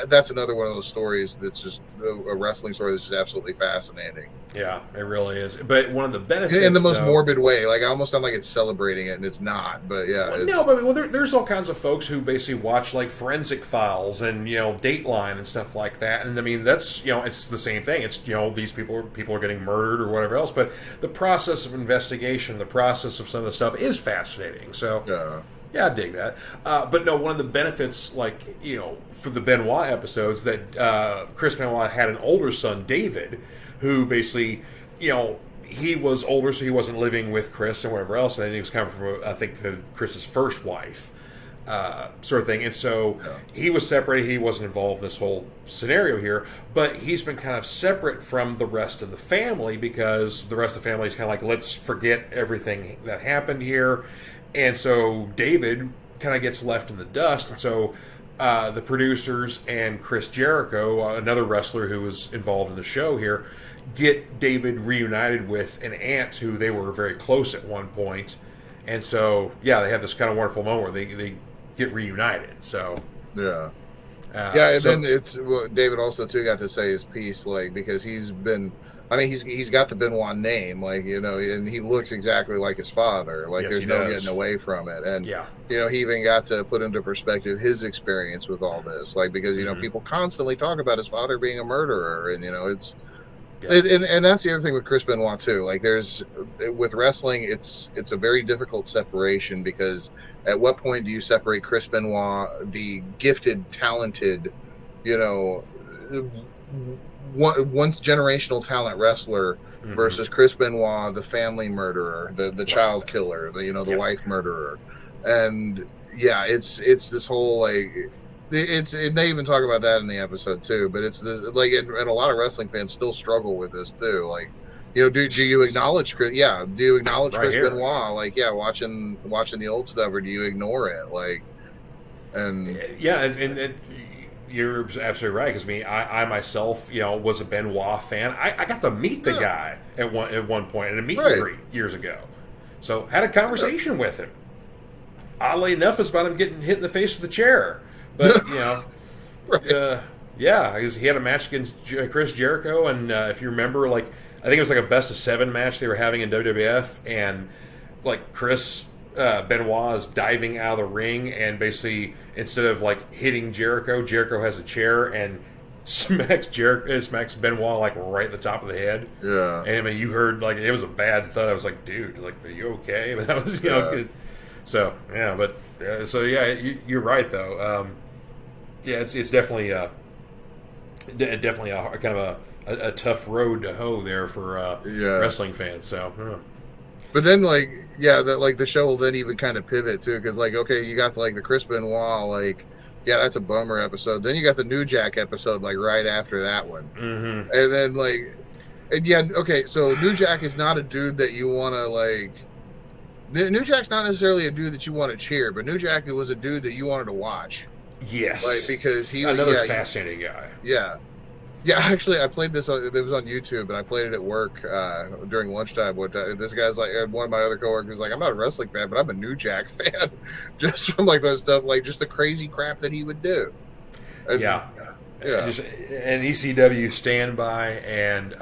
that's another one of those stories that's just a wrestling story that's just absolutely fascinating. Yeah, it really is. But one of the benefits in the most morbid way, like I almost sound like it's celebrating it, and it's not. But there's all kinds of folks who basically watch like Forensic Files and Dateline and stuff like that, and I mean that's it's the same thing. It's these people are getting murdered or whatever else, but the process of investigation, the process of some of the stuff is fascinating. So yeah, I dig that. But no, one of the benefits, like for the Benoit episodes, that Chris Benoit had an older son, David, who basically he was older, so he wasn't living with Chris and whatever else, and then he was coming from I think Chris's first wife. Sort of thing, and so he was separated. He wasn't involved in this whole scenario here, but he's been kind of separate from the rest of the family because the rest of the family is kind of like, let's forget everything that happened here, and so David kind of gets left in the dust, and so the producers and Chris Jericho, another wrestler who was involved in the show here, get David reunited with an aunt who they were very close at one point, and so they have this kind of wonderful moment where they get reunited. So Yeah. And then David also too got to say his piece, like, because he's got the Benoit name, like, and he looks exactly like his father. Like, there's no getting away from it. And he even got to put into perspective his experience with all this, like, because people constantly talk about his father being a murderer, and it's. And that's the other thing with Chris Benoit too. Like, with wrestling, it's a very difficult separation, because at what point do you separate Chris Benoit, the gifted, talented, once generational talent wrestler, versus Chris Benoit, the family murderer, the child killer, the wife murderer, and it's this whole, like. They even talk about that in the episode too, but it's this, like, and a lot of wrestling fans still struggle with this too. Like, do you acknowledge Chris? Yeah, do you acknowledge Chris Benoit? Like, watching the old stuff, or do you ignore it? Like, and you're absolutely right, because I myself, was a Benoit fan. I got to meet the guy at one point at a meet and greet years ago, so had a conversation with him. Oddly enough, it's about him getting hit in the face with a chair. But, because he had a match against Chris Jericho, and if you remember, like, I think it was like a best-of-7 match they were having in WWF, and, like, Chris Benoit is diving out of the ring, and basically, instead of, like, hitting Jericho has a chair and smacks Benoit, like, right at the top of the head. Yeah. And, I mean, you heard, like, it was a bad thought. I was like, dude, like, are you okay? But that was, good. So, you're right, though. It's definitely definitely a kind of a tough road to hoe there for wrestling fans. So, but then, like, the show will then even kind of pivot too, because, like, okay, you got the Chris Benoit, like, that's a bummer episode. Then you got the New Jack episode, like, right after that one, and then, like, okay, so New Jack is not a dude that you want to, like. New Jack's not necessarily a dude that you want to cheer, but New Jack was a dude that you wanted to watch. Yes, like, because another fascinating guy. Yeah. Actually, I played this. It was on YouTube, and I played it at work during lunchtime. This guy's like, one of my other coworkers is like, I'm not a wrestling fan, but I'm a New Jack fan, just from, like, those stuff, like, just the crazy crap that he would do. And, just an ECW standby, and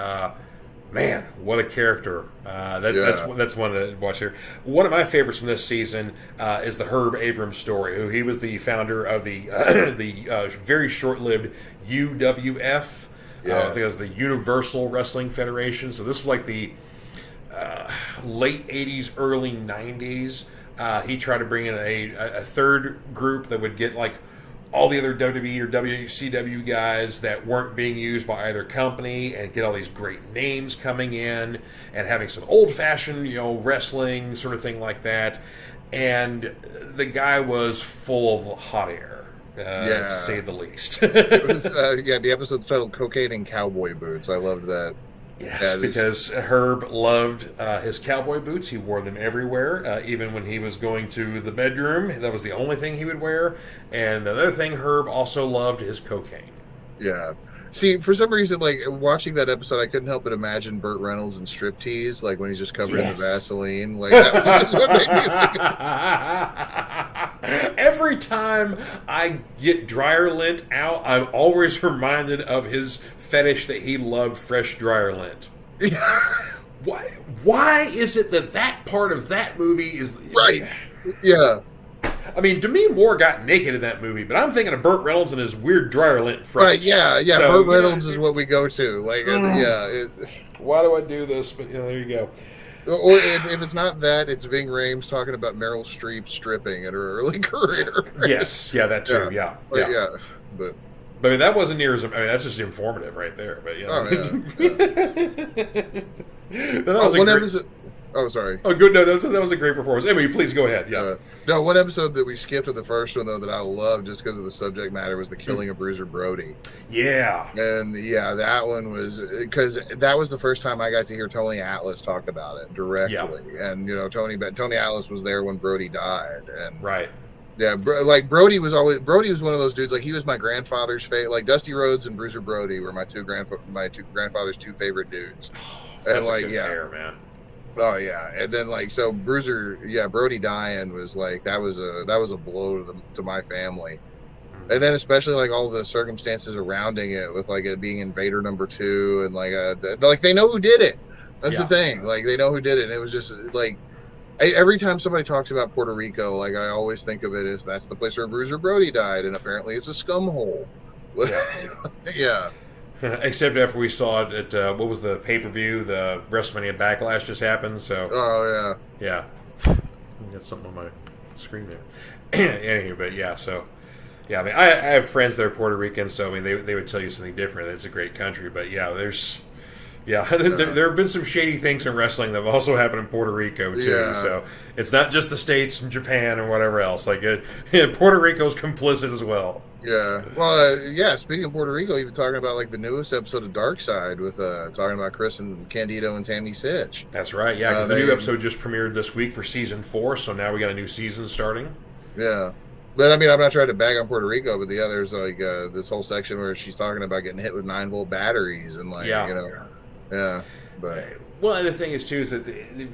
man, what a character! That's one to watch here. One of my favorites from this season is the Herb Abrams story. He was the founder of the very short-lived UWF. I think it was the Universal Wrestling Federation. So this was like the late '80s, early '90s. He tried to bring in a third group that would get, like, all the other WWE or WCW guys that weren't being used by either company, and get all these great names coming in and having some old-fashioned, wrestling sort of thing like that. And the guy was full of hot air, to say the least. It was, the episode's titled "Cocaine and Cowboy Boots." I loved that. Yes, because Herb loved his cowboy boots. He wore them everywhere, even when he was going to the bedroom. That was the only thing he would wear. And another thing, Herb also loved his cocaine. Yeah. See, for some reason, like, watching that episode, I couldn't help but imagine Burt Reynolds in striptease, like, when he's just covered in the Vaseline. Like, that was just what made me think of. Every time I get dryer lint out, I'm always reminded of his fetish that he loved fresh dryer lint. Why is it that part of that movie is... Right. Yeah. I mean, Demi Moore got naked in that movie, but I'm thinking of Burt Reynolds and his weird dryer lint froze. Right, so, Burt Reynolds is what we go to. Like, why do I do this? But, there you go. Or if it's not that, it's Ving Rhames talking about Meryl Streep stripping in her early career. Right? Yes, that too, But I mean, that wasn't near as... I mean, that's just informative right there. But, that was one episode... Oh, sorry. Oh, good. No, that was a great performance. Anyway, please go ahead. Yeah. No, one episode that we skipped with the first one, though, that I loved just because of the subject matter was the killing of Bruiser Brody. Yeah. And, that one was... Because that was the first time I got to hear Tony Atlas talk about it directly. Yeah. And, Tony Atlas was there when Brody died. And right. Yeah, like, Brody was one of those dudes. Like, he was my grandfather's favorite. Like, Dusty Rhodes and Bruiser Brody were my two grandfather's two favorite dudes. That's a good pair, man. Oh yeah, and then, like, so Brody dying was like that was a blow to my family, And then especially like all the circumstances surrounding it, with like it being Invader #2, and like they know who did it. That's the thing. Like they know who did it. And it was just like every time somebody talks about Puerto Rico, like I always think of it as that's the place where Bruiser Brody died, and apparently it's a scum hole. Yeah. Except after we saw it at what was the pay-per-view, the WrestleMania Backlash just happened. So yeah, got something on my screen there. Anywho, but yeah, so. Yeah, I mean, I have friends that are Puerto Rican, so I mean, they would tell you something different. It's a great country, but yeah, there have been some shady things in wrestling that have also happened in Puerto Rico too. Yeah. So it's not just the States and Japan and whatever else. Like Puerto Rico's complicit as well. Yeah. Well, speaking of Puerto Rico, even talking about like the newest episode of Dark Side with talking about Chris and Candido and Tammy Sitch. That's right. Yeah, because the new episode just premiered this week for season 4, so now we got a new season starting. Yeah. But I mean, I'm not trying to bag on Puerto Rico, but there's like this whole section where she's talking about getting hit with 9-volt batteries and like, But well, and the thing is too is that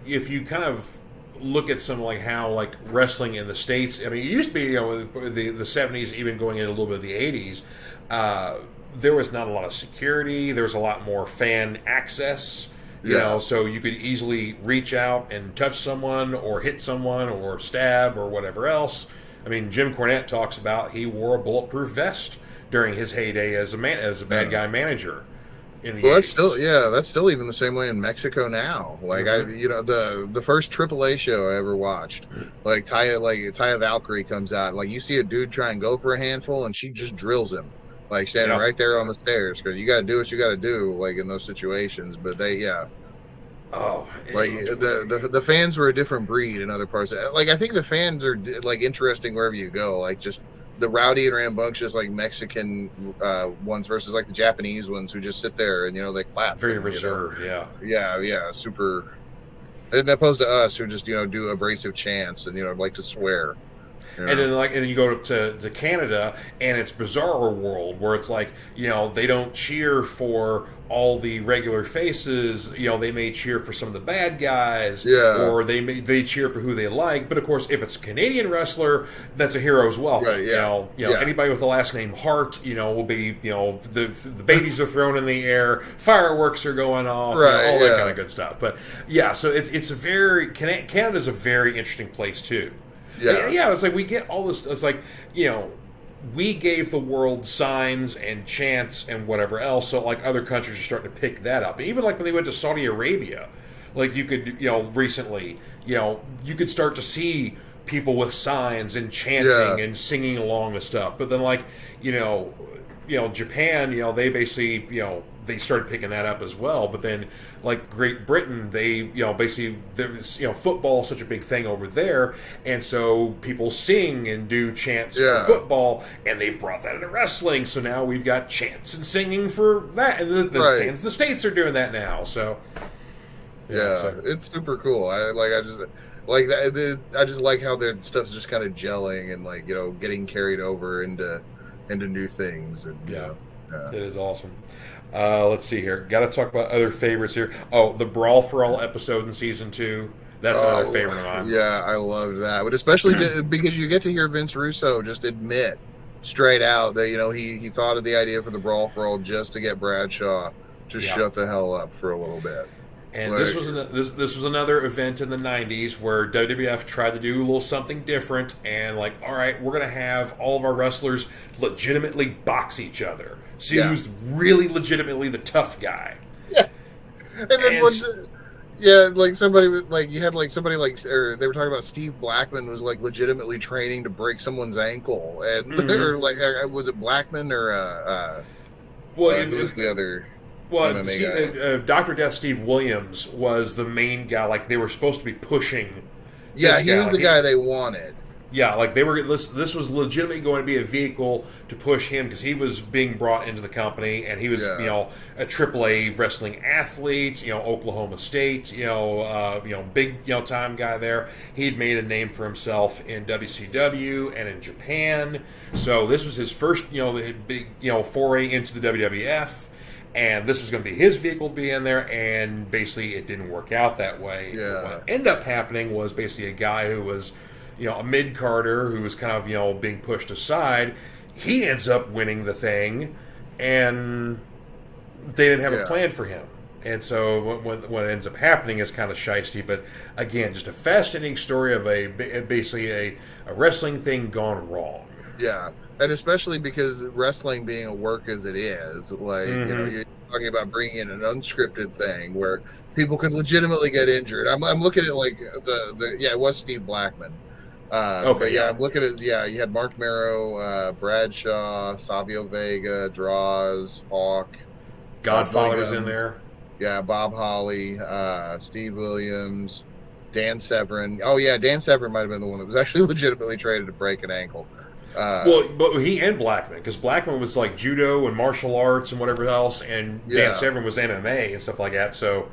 if you kind of look at some like how like wrestling in the States, I mean, it used to be the 70s, even going into a little bit of the 80s, there was not a lot of security. There was a lot more fan access. You know, so you could easily reach out and touch someone or hit someone or stab or whatever else. I mean, Jim Cornette talks about he wore a bulletproof vest during his heyday as a bad guy manager. In the 80s. That's still even the same way in Mexico now. Like the first AAA show I ever watched, like Taya Valkyrie comes out, like you see a dude try and go for a handful, and she just drills him, like standing right there on the stairs. Because you got to do what you got to do, like in those situations. But the fans were a different breed in other parts. Like I think the fans are like interesting wherever you go. Like just the rowdy and rambunctious like Mexican ones versus like the Japanese ones who just sit there and they clap. Very reserved, yeah, super. And opposed to us who just do abrasive chants and like to swear. And then you go to Canada, and it's Bizarro World, where it's like they don't cheer for all the regular faces. They may cheer for some of the bad guys, or they cheer for who they like. But of course, if it's a Canadian wrestler, that's a hero's welcome. Right, anybody with the last name Hart, will be the babies are thrown in the air, fireworks are going off, all that kind of good stuff. But so it's a very Canada's a very interesting place too. Yeah, it's like we get all this. It's like we gave the world signs and chants and whatever else. So like other countries are starting to pick that up. Even like when they went to Saudi Arabia, like you could recently you could start to see people with signs and chanting and singing along with stuff. But then like Japan, they basically they started picking that up as well. But then, like Great Britain, they, basically, there's, football is such a big thing over there, and so people sing and do chants for football, and they've brought that into wrestling. So now we've got chants and singing for that, and the fans of the States are doing that now. So it's super cool. I just like how their stuff's just kind of gelling and like getting carried over into new things. And it is awesome. Let's see here. Got to talk about other favorites here. Oh, the Brawl for All episode in season 2. That's another favorite of mine. Yeah, I love that. But especially because you get to hear Vince Russo just admit straight out that he thought of the idea for the Brawl for All just to get Bradshaw to shut the hell up for a little bit. And this was another event in the 90s where WWF tried to do a little something different, and like, all right, we're going to have all of our wrestlers legitimately box each other. See who's really legitimately the tough guy. Yeah. And then like somebody like you had like somebody like, or they were talking about Steve Blackman was like legitimately training to break someone's ankle, and or like was it Blackman or who was the other? Well, Dr. Death Steve Williams was the main guy. Like they were supposed to be pushing. Yeah, he was the guy they wanted. Yeah, like they were. This was legitimately going to be a vehicle to push him because he was being brought into the company, and he was a AAA wrestling athlete. Oklahoma State. Big time guy there. He'd made a name for himself in WCW and in Japan. So this was his first big foray into the WWF. And this was going to be his vehicle to be in there, and basically it didn't work out that way. Yeah. What ended up happening was basically a guy who was, a mid-carder who was kind of, being pushed aside, he ends up winning the thing, and they didn't have a plan for him. And so what ends up happening is kind of shiesty, but again, just a fascinating story of basically a wrestling thing gone wrong. Yeah, and especially because wrestling being a work as it is, like, you're talking about bringing in an unscripted thing where people could legitimately get injured. I'm looking at like it was Steve Blackman. I'm looking at you had Mark Marrow, Bradshaw, Savio Vega, Draws, Hawk, Godfather was in there. Yeah, Bob Holly, Steve Williams, Dan Severn. Oh yeah, Dan Severn might have been the one that was actually legitimately traded to break an ankle. But he and Blackman, because Blackman was like judo and martial arts and whatever else, and Dan Severn was MMA and stuff like that. So,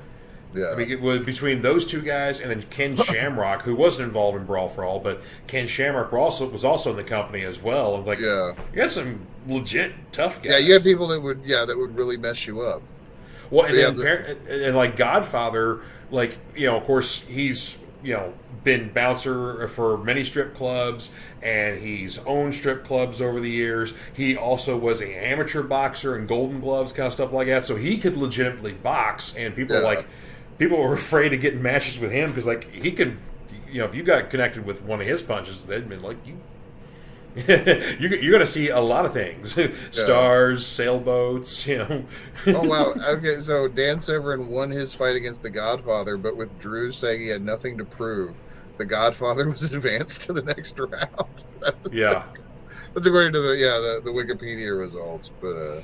I mean, it was between those two guys and then Ken Shamrock, who wasn't involved in Brawl for All, but Ken Shamrock was also in the company as well. And you got some legit tough guys. Yeah, you have people that would really mess you up. Well, and like Godfather, like, of course he's been bouncer for many strip clubs, and he's owned strip clubs over the years. He also was an amateur boxer and Golden Gloves kind of stuff like that, so he could legitimately box. And people were afraid of getting matches with him because like he could, if you got connected with one of his punches, they'd been like you. You're going to see a lot of things. Stars, sailboats, Oh, wow. Okay, so Dan Severn won his fight against The Godfather, but with Drew saying he had nothing to prove, The Godfather was advanced to the next round. That's according to the Wikipedia results. But,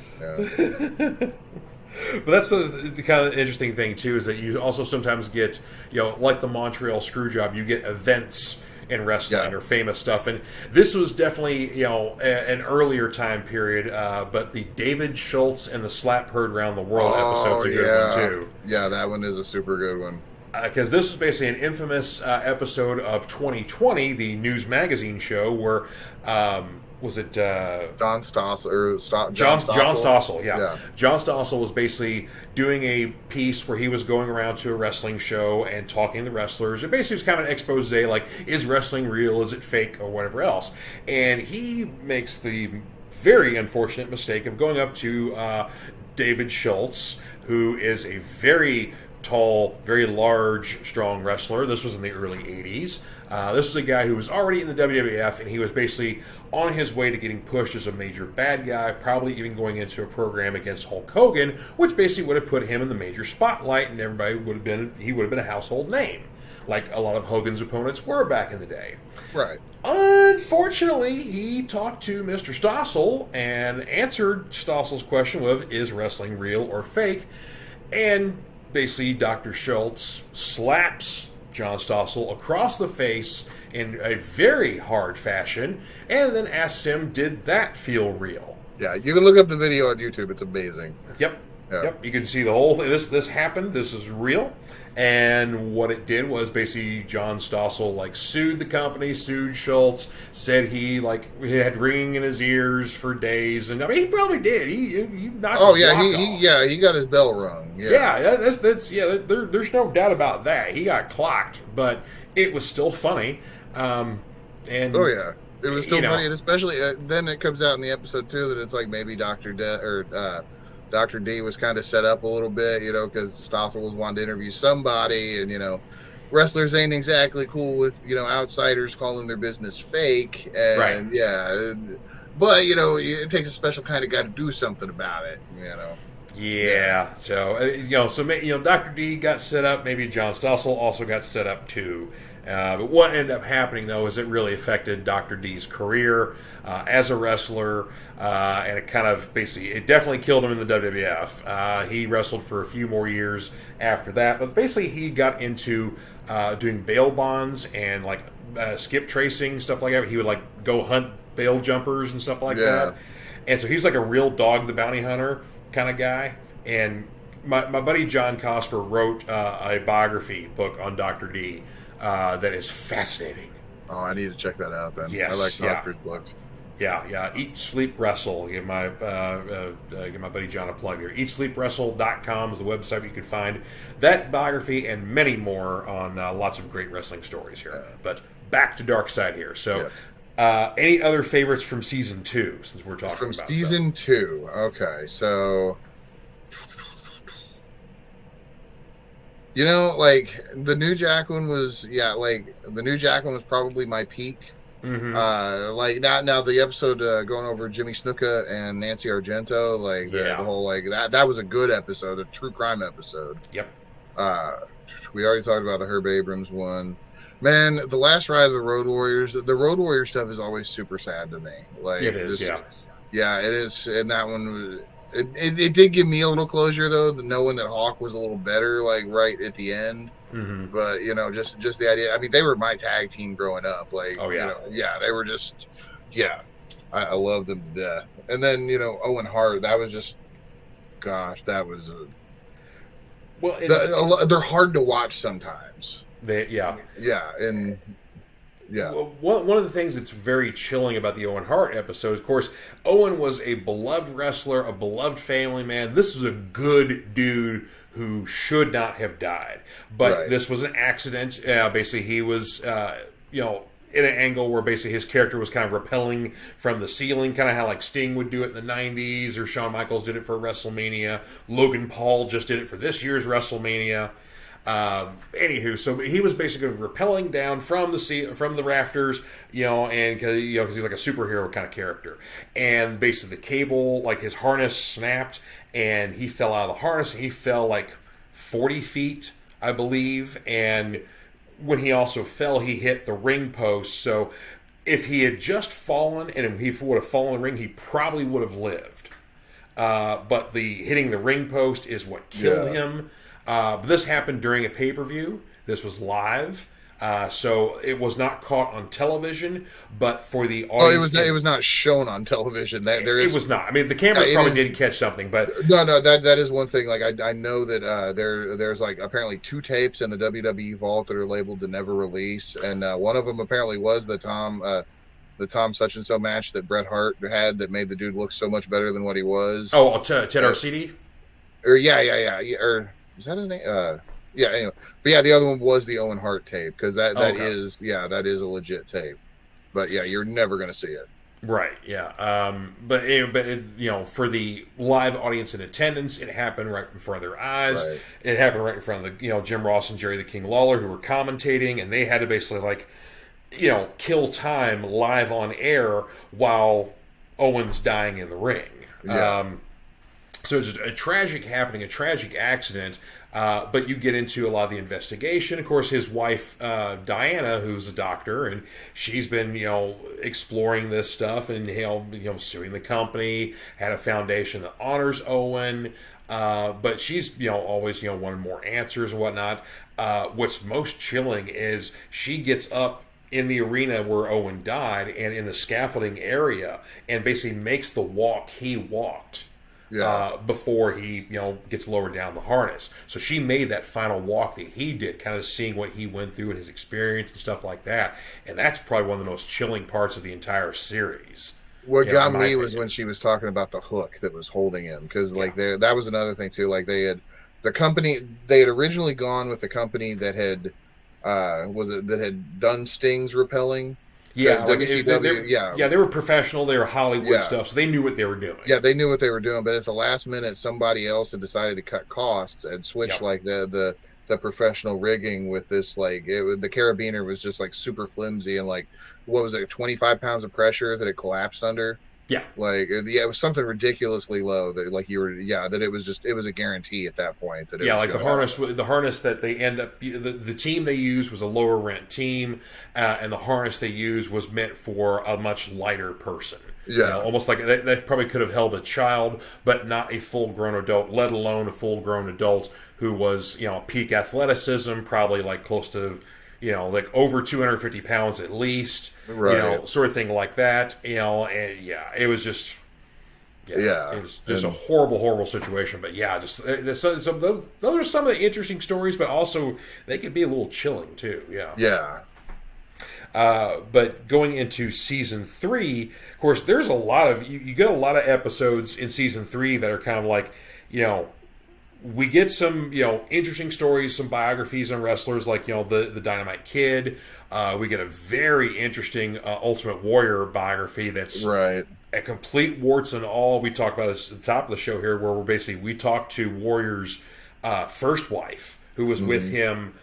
But that's the kind of interesting thing, too, is that you also sometimes get, like the Montreal Screwjob, you get events in wrestling or famous stuff, and this was definitely an earlier time period, but the David Schultz and the Slap Heard Around the World episode's a good one too. Yeah, that one is a super good one. Because this was basically an infamous episode of 2020, the news magazine show, where was it John Stossel or John Stossel? Yeah. John Stossel was basically doing a piece where he was going around to a wrestling show and talking to the wrestlers. It basically was kind of an expose, like, is wrestling real? Is it fake? Or whatever else. And he makes the very unfortunate mistake of going up to David Schultz, who is a very tall, very large, strong wrestler. This was in the early 80s. This was a guy who was already in the WWF, and he was basically on his way to getting pushed as a major bad guy, probably even going into a program against Hulk Hogan, which basically would have put him in the major spotlight, and he would have been a household name, like a lot of Hogan's opponents were back in the day. Right. Unfortunately, he talked to Mr. Stossel and answered Stossel's question of, is wrestling real or fake? And basically, Dr. Schultz slaps John Stossel across the face in a very hard fashion, and then asks him, did that feel real? Yeah, you can look up the video on YouTube. It's amazing. Yep. You can see the whole thing. This happened. This is real. And what it did was basically John Stossel sued the company, sued Schultz, said he had ringing in his ears for days, and I mean he probably did. He knocked. Oh yeah, he got his bell rung. That's there's no doubt about that. He got clocked, but it was still funny. It was still funny, and especially then it comes out in the episode too that it's like maybe Dr. D was kind of set up a little bit, because Stossel was wanting to interview somebody, and wrestlers ain't exactly cool with outsiders calling their business fake, and but it takes a special kind of guy to do something about it, Yeah. So Dr. D got set up. Maybe John Stossel also got set up too. But what ended up happening, though, is it really affected Dr. D's career as a wrestler, and it kind of it definitely killed him in the WWF. He wrestled for a few more years after that, but basically he got into doing bail bonds and skip tracing, stuff like that. He would go hunt bail jumpers and stuff like that. And so he's like a real dog the bounty hunter kind of guy. And my buddy John Cosper wrote a biography book on Dr. D. That is fascinating. Oh, I need to check that out then. Yes, I like doctors' books. Yeah. Eat, Sleep, Wrestle. Give my buddy John a plug here. EatSleepWrestle.com is the website where you can find that biography and many more on lots of great wrestling stories here. But back to Dark Side here. So Any other favorites from season 2, since we're talking from about season 2? Okay, so like the New Jack one was probably my peak. Mm-hmm. Like now the episode going over Jimmy Snuka and Nancy Argento, like the whole like that was a good episode, a true crime episode. Yep. We already talked about the Herb Abrams one. Man, the last ride of the Road Warriors. The Road Warrior stuff is always super sad to me. Like it is, yeah, it is. And that one, it did give me a little closure though, knowing that Hawk was a little better, like right at the end. Mm-hmm. But just the idea. I mean, they were my tag team growing up. Like, they were just, I loved them to death. And then Owen Hart. That was just, gosh, that was they're hard to watch sometimes. One of the things that's very chilling about the Owen Hart episode, of course, Owen was a beloved wrestler, a beloved family man. This was a good dude who should not have died. But this was an accident. Basically, he was, in an angle where basically his character was kind of rappelling from the ceiling, kind of how like Sting would do it in the 90s, or Shawn Michaels did it for WrestleMania. Logan Paul just did it for this year's WrestleMania. Anywho, so he was basically rappelling down from the rafters, and because he's like a superhero kind of character, and basically the cable, like his harness snapped, and he fell out of the harness, and he fell like 40 feet, I believe, and when he also fell, he hit the ring post. So if he had just fallen, and he would have fallen in the ring, he probably would have lived. But the hitting the ring post is what killed him. But this happened during a pay-per-view. This was live, so it was not caught on television. But for the audience, it was not shown on television. It was not. I mean, the cameras probably did catch something, but no, that is one thing. Like I know that there's like apparently 2 tapes in the WWE vault that are labeled to never release, and one of them apparently was the Tom such and so match that Bret Hart had that made the dude look so much better than what he was. Oh, Ted Arcidi? Or or is that his name? Anyway. But the other one was the Owen Hart tape, because that is a legit tape. But you're never going to see it. Right, yeah. But for the live audience in attendance, it happened right in front of their eyes. Right. It happened right in front of the Jim Ross and Jerry the King Lawler, who were commentating, and they had to basically kill time live on air while Owen's dying in the ring. Yeah. So it's just a tragic happening, a tragic accident, but you get into a lot of the investigation. Of course, his wife, Diana, who's a doctor, and she's been, exploring this stuff and, suing the company, had a foundation that honors Owen, but she's, always, wanted more answers and whatnot. What's most chilling is she gets up in the arena where Owen died and in the scaffolding area and basically makes the walk he walked. Before he, gets lowered down the harness. So she made that final walk that he did, kind of seeing what he went through and his experience and stuff like that. And that's probably one of the most chilling parts of the entire series. What got me was when she was talking about the hook that was holding him, because that was another thing too. Like they had originally gone with the company that had done Sting's rappelling. Yeah, they were professional. They were Hollywood stuff, so they knew what they were doing. Yeah, they knew what they were doing, but at the last minute, somebody else had decided to cut costs and switch the professional rigging with this. The carabiner was just super flimsy and what was it, 25 pounds of pressure that it collapsed under. Yeah, it was something ridiculously low that that it was a guarantee at that point that the harness that they end up the team they used was a lower rent team, and the harness they used was meant for a much lighter person. Almost like they probably could have held a child, but not a full grown adult, let alone a full grown adult who was peak athleticism, probably close to over 250 pounds at least, sort of thing like that, and it was just, it was just a horrible situation. But those are some of the interesting stories, but also they could be a little chilling too. But going into season 3, of course, there's a lot of you get a lot of episodes in season 3 that are kind of we get some, interesting stories, some biographies on wrestlers like, the Dynamite Kid. We get a very interesting Ultimate Warrior biography that's right. A complete warts and all. We talk about this at the top of the show here, where we talk to Warrior's first wife, who was with him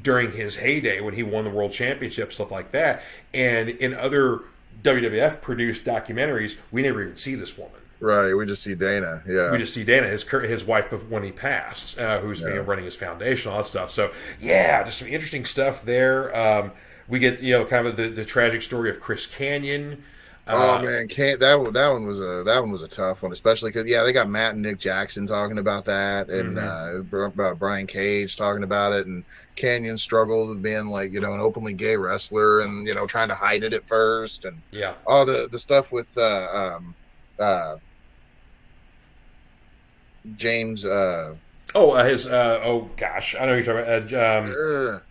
during his heyday when he won the World Championship, stuff like that. And in other WWF produced documentaries, we never even see this woman. Right, we just see Dana. Yeah, we just see Dana, his wife when he passed, who's running his foundation, all that stuff. So just some interesting stuff there. We get kind of the tragic story of Chris Kanyon. Oh man, that one was a tough one, especially because they got Matt and Nick Jackson talking about that, and about Brian Cage talking about it, and Kanyon struggled with being like an openly gay wrestler, and trying to hide it at first, and all the stuff with James. Gosh, I know who you're talking about.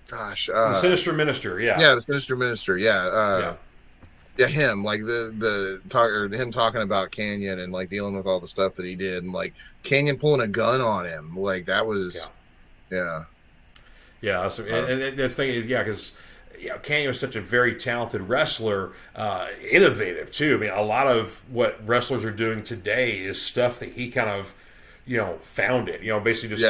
The Sinister Minister. The Sinister Minister. Him, like him talking about Kanyon and like dealing with all the stuff that he did, and like Kanyon pulling a gun on him, like that was, So, and the thing is, because Kanyon was such a very talented wrestler, innovative too. I mean, a lot of what wrestlers are doing today is stuff that he kind of, founded. Basically just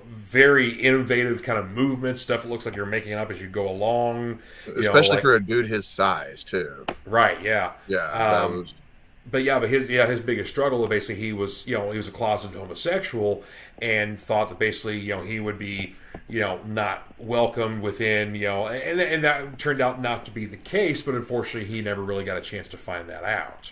very innovative kind of movement stuff. It looks like you're making it up as you go along. Especially for a dude his size too. Right. Yeah. Yeah. But his biggest struggle, basically, he was a closeted homosexual, and thought that basically he would be not welcomed within and that turned out not to be the case, but unfortunately he never really got a chance to find that out.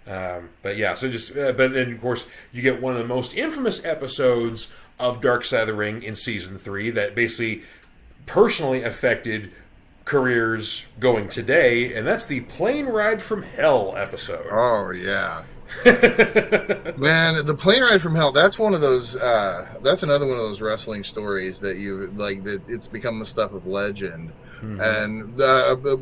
But then of course you get one of the most infamous episodes of Dark Side of the Ring in season 3 that basically personally affected careers going today, and that's the Plane Ride from Hell episode. Oh yeah. Man, the Plane Ride from Hell, that's one of those that's another one of those wrestling stories that you like, that it's become the stuff of legend. And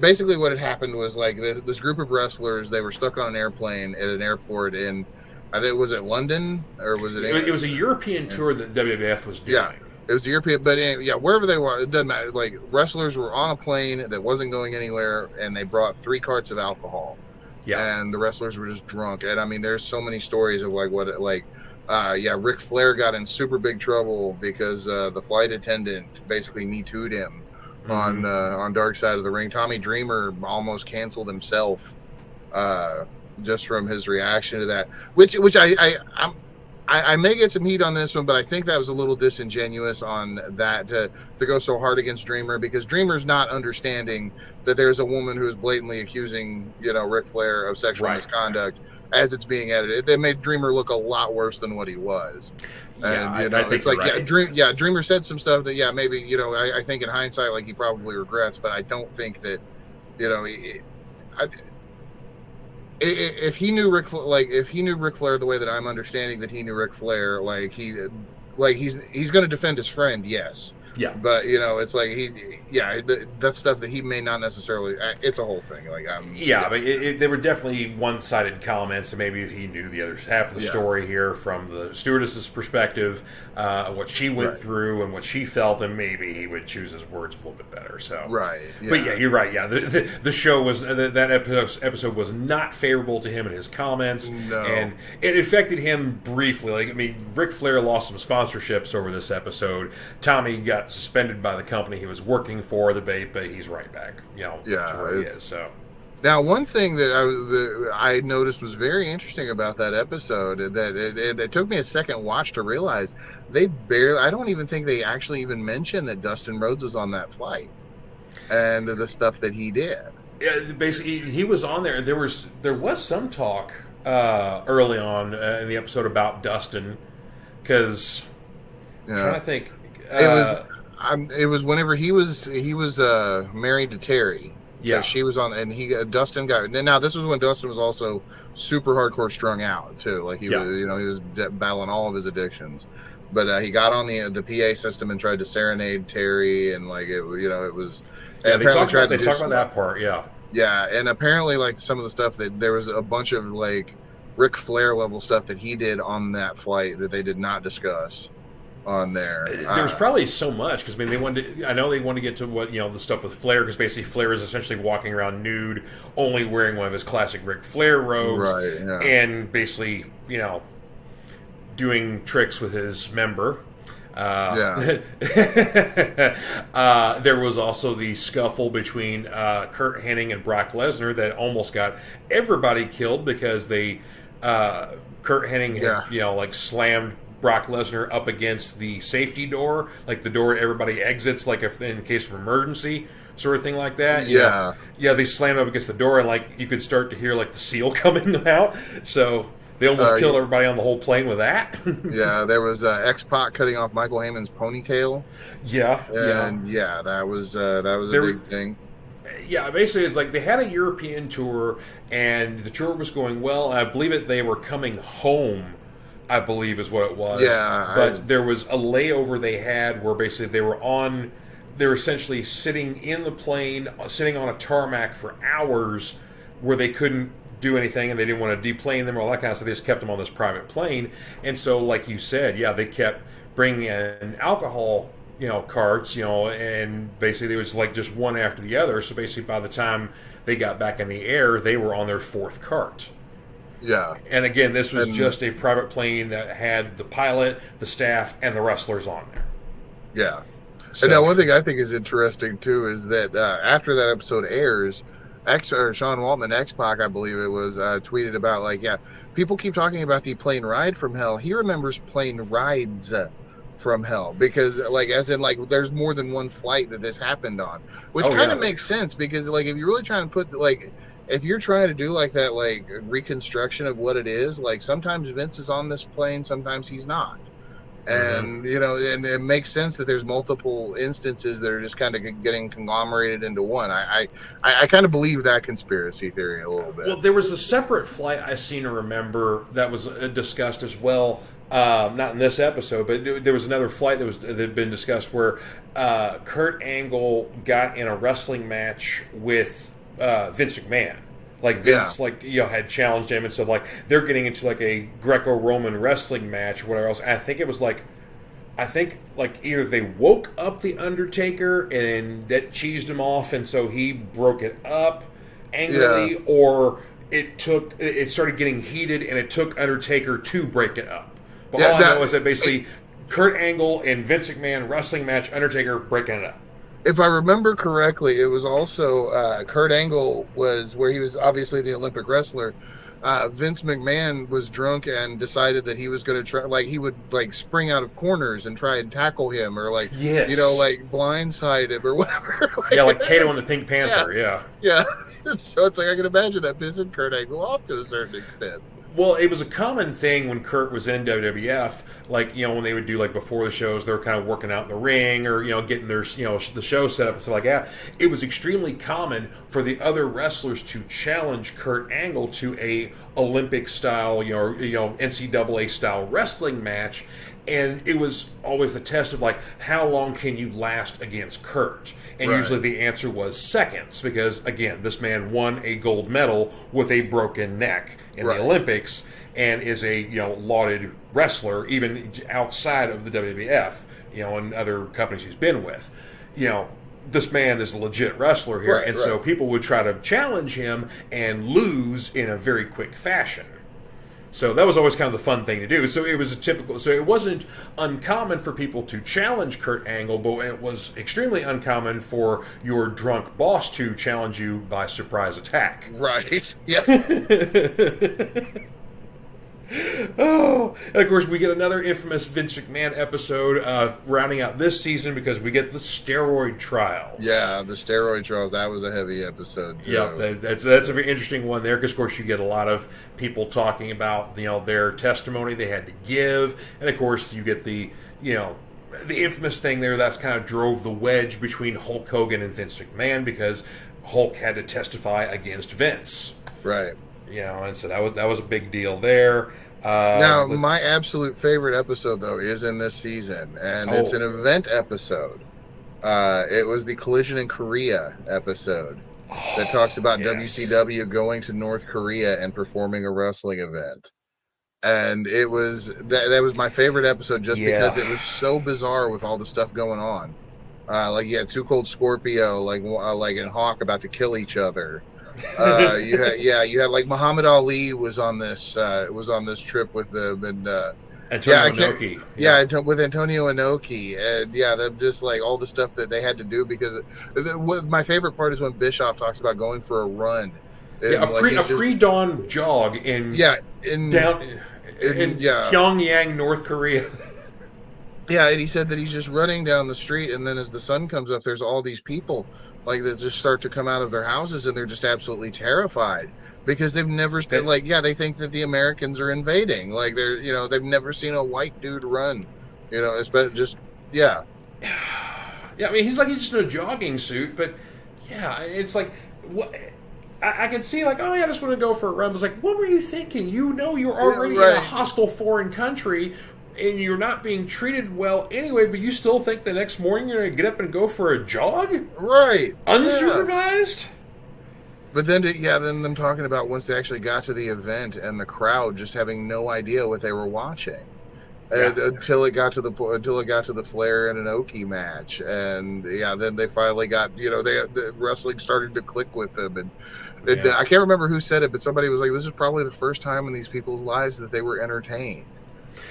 basically what had happened was like this group of wrestlers, they were stuck on an airplane at an airport in, I think, was it London or was it it was a European tour that WWF was doing. It was European, but wherever they were, it doesn't matter. Like, wrestlers were on a plane that wasn't going anywhere, and they brought 3 carts of alcohol. And the wrestlers were just drunk. And I mean, there's so many stories of Ric Flair got in super big trouble because the flight attendant basically Me Too'd him on Dark Side of the Ring. Tommy Dreamer almost canceled himself just from his reaction to that, which I may get some heat on this one, but I think that was a little disingenuous on that to go so hard against Dreamer, because Dreamer's not understanding that there's a woman who is blatantly accusing, Ric Flair of sexual misconduct as it's being edited. They made Dreamer look a lot worse than what he was. And, I think it's like, Dreamer said some stuff that, maybe, I think in hindsight, like, he probably regrets, but I don't think that, if he knew Ric Flair the way that I'm understanding that he knew Ric Flair, he's going to defend his friend, yes. Yeah. But it's like that's stuff that he may not necessarily. It's a whole thing. But they were definitely one-sided comments, and maybe if he knew the other half of the story here from the stewardess's perspective, what she went through and what she felt, then maybe he would choose his words a little bit better. So But you're right. Yeah, the show was that episode was not favorable to him and his comments, and it affected him briefly. Like, I mean, Ric Flair lost some sponsorships over this episode. Tommy got suspended by the company he was working for, but he's right back. To where he is. So now, one thing that I noticed was very interesting about that episode, that it took me a second watch to realize, I don't even think they actually even mentioned that Dustin Rhodes was on that flight and the stuff that he did. Yeah, basically he was on there. There was some talk early on in the episode about Dustin, because I'm trying to think. It was whenever he was married to Terry. Yeah, she was on, and Dustin got. Now this was when Dustin was also super hardcore strung out too. Like he was, he was battling all of his addictions. But he got on the PA system and tried to serenade Terry, and like it was. Yeah, they talk about that part. Yeah. Yeah, and apparently, like, some of the stuff that there was a bunch of like Ric Flair level stuff that he did on that flight that they did not discuss on there. There was probably so much because I know they wanted to get to what the stuff with Flair, because basically Flair is essentially walking around nude, only wearing one of his classic Ric Flair robes, right? Yeah. And basically doing tricks with his member. There was also the scuffle between Kurt Hennig and Brock Lesnar that almost got everybody killed because Kurt Hennig had slammed Brock Lesnar up against the safety door, like the door everybody exits, like if in case of emergency sort of thing like that. Yeah, they slammed up against the door, and you could start to hear the seal coming out. So they almost killed everybody on the whole plane with that. Yeah, there was X-Pac cutting off Michael Heyman's ponytail. That was a big thing. Yeah, basically it's they had a European tour, and the tour was going well, and I believe they were coming home, I believe is what it was. Yeah. But there was a layover they had where basically they were essentially sitting in the plane, sitting on a tarmac for hours where they couldn't do anything, and they didn't want to deplane them or all that kind of stuff. They just kept them on this private plane. And so, like you said, they kept bringing in alcohol, carts, and basically it was just one after the other. So basically by the time they got back in the air, they were on their fourth cart. Yeah. And again, this was just a private plane that had the pilot, the staff, and the wrestlers on there. Yeah. So, and now one thing I think is interesting, too, is that after that episode airs, Sean Waltman, X-Pac, I believe it was, tweeted about, people keep talking about the plane ride from hell. He remembers plane rides from hell because, there's more than one flight that this happened on, which kind of makes sense because, if you're really trying to put, if you're trying to do that, reconstruction of what it is, sometimes Vince is on this plane, sometimes he's not. And, and it makes sense that there's multiple instances that are just kind of getting conglomerated into one. I kind of believe that conspiracy theory a little bit. Well, there was a separate flight I seem to remember that was discussed as well. Not in this episode, but there was another flight that had been discussed where Kurt Angle got in a wrestling match with Vince McMahon. Vince, had challenged him, and so they're getting into a Greco-Roman wrestling match or whatever else. And I think it was either they woke up the Undertaker and that cheesed him off, and so he broke it up angrily, or it started getting heated, and it took Undertaker to break it up. But all I know is that basically Kurt Angle and Vince McMahon wrestling match, Undertaker breaking it up. If I remember correctly, it was also Kurt Angle was where he was obviously the Olympic wrestler. Vince McMahon was drunk and decided that he was going to try, he would spring out of corners and try and tackle him, or blindside him or whatever. Kato and the Pink Panther. Yeah. So it's I can imagine that pissing Kurt Angle off to a certain extent. Well, it was a common thing when Kurt was in WWF, when they would do, before the shows, they were kind of working out in the ring or, getting their, the show set up and stuff like that. It was extremely common for the other wrestlers to challenge Kurt Angle to a Olympic-style, NCAA-style wrestling match, and it was always the test of, how long can you last against Kurt? And usually the answer was seconds because, again, this man won a gold medal with a broken neck in the Olympics and is a lauded wrestler even outside of the WWF, and other companies he's been with. This man is a legit wrestler here, so people would try to challenge him and lose in a very quick fashion. So that was always kind of the fun thing to do. So it was so it wasn't uncommon for people to challenge Kurt Angle, but it was extremely uncommon for your drunk boss to challenge you by surprise attack. Right. Yeah. Oh, and of course we get another infamous Vince McMahon episode rounding out this season because we get the steroid trials. Yeah, the steroid trials. That was a heavy episode too. Yeah, that's a very interesting one there because of course you get a lot of people talking about their testimony they had to give, and of course you get the infamous thing there that's kind of drove the wedge between Hulk Hogan and Vince McMahon because Hulk had to testify against Vince. Right. And so that was a big deal there. Now, my absolute favorite episode, though, is in this season, and it's an event episode. It was the Collision in Korea episode. that talks about yes. WCW going to North Korea and performing a wrestling event. And it was that was my favorite episode just because it was so bizarre with all the stuff going on. Like you had Too Cold Scorpio, and Hawk about to kill each other. You had like Muhammad Ali was on this trip with them, and Antonio Inoki. With Antonio Inoki, and them just like all the stuff that they had to do because my favorite part is when Bischoff talks about going for a run. And, a pre-dawn jog in Pyongyang, North Korea. Yeah, and he said that he's just running down the street, and then as the sun comes up, there's all these people like that just start to come out of their houses, and they're just absolutely terrified because they've never they think that the Americans are invading. Like they've never seen a white dude run. It's been just Yeah, I mean he's just in a jogging suit, but it's like what. I can see, I just want to go for a run. It's like, what were you thinking? You're already in a hostile foreign country, and you're not being treated well anyway, but you still think the next morning you're going to get up and go for a jog? Right. Unsupervised? Yeah. But then them talking about once they actually got to the event and the crowd just having no idea what they were watching. And until it got to the Flair and Inoki match. And, then they finally got, the wrestling started to click with them. And I can't remember who said it, but somebody was like, this is probably the first time in these people's lives that they were entertained.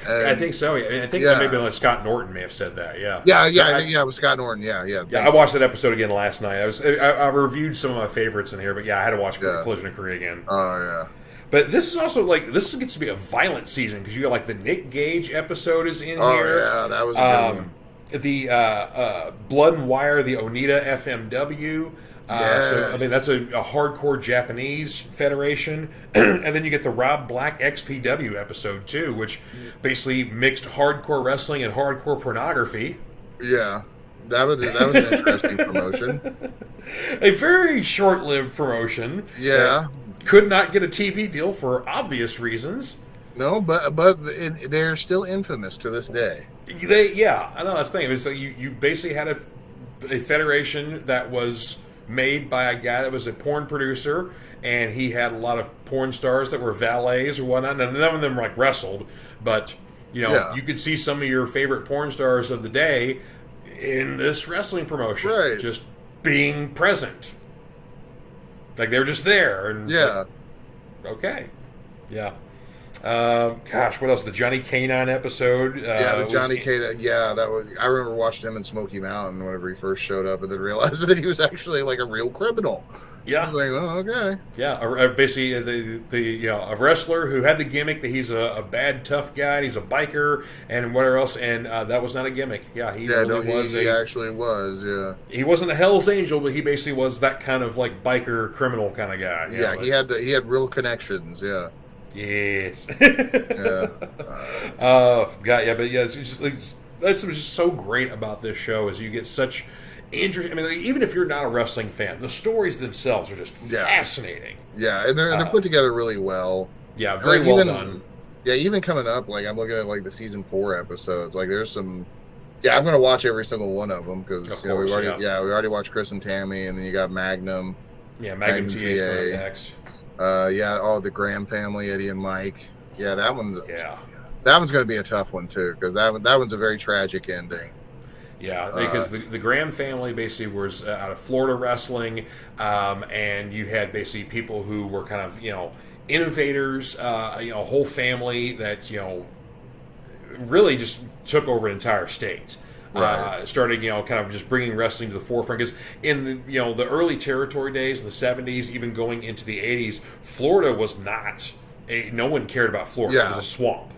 And, I think so. I think maybe Scott Norton may have said that. Yeah. I think it was Scott Norton. Yeah. I watched that episode again last night. I reviewed some of my favorites in here, but I had to watch Collision of Korea again. Oh yeah. But this is also this gets to be a violent season because you got the Nick Gage episode is in here. Oh yeah, that was a good one. The Blood and Wire, the Onita FMW. So, I mean, that's a hardcore Japanese federation. And then you get the Rob Black XPW episode, too, which basically mixed hardcore wrestling and hardcore pornography. Yeah. That was an interesting promotion. A very short-lived promotion. Yeah. Could not get a TV deal for obvious reasons. No, but they're still infamous to this day. I know, that's the thing. It was you basically had a federation that was made by a guy that was a porn producer, and he had a lot of porn stars that were valets or whatnot. And none of them wrestled, but you could see some of your favorite porn stars of the day in this wrestling promotion, right? Just being present, like they were just there. And okay, yeah. Gosh, what else? The Johnny Canine episode. The Johnny Canine. Yeah, that was. I remember watching him in Smoky Mountain whenever he first showed up, and then realized that he was actually a real criminal. Yeah. I was like, oh, okay. Yeah, basically a wrestler who had the gimmick that he's a bad tough guy, and he's a biker, and whatever else, and that was not a gimmick. Yeah, he actually was. Yeah. He wasn't a Hell's Angel, but he basically was that kind of biker criminal kind of guy. Yeah, he had real connections. Yeah. Yes. Yeah. That's what's just so great about this show is you get such interesting. I mean, even if you're not a wrestling fan, the stories themselves are just fascinating. Yeah, and they're put together really well. Yeah, very well done. Yeah, even coming up, I'm looking at the season 4 episodes. There's some. Yeah, I'm gonna watch every single one of them because we already watched Chris and Tammy, and then you got Magnum. Yeah, Magnum TA is coming next. The Graham family, Eddie and Mike. Yeah, that one's going to be a tough one too because that one's a very tragic ending. Yeah, because the Graham family basically was out of Florida wrestling, and you had basically people who were kind of innovators, a whole family that really just took over an entire state. Right. Started, kind of just bringing wrestling to the forefront. Because in the early territory days, the 70s, even going into the 80s, Florida was not. No one cared about Florida. Yeah. It was a swamp.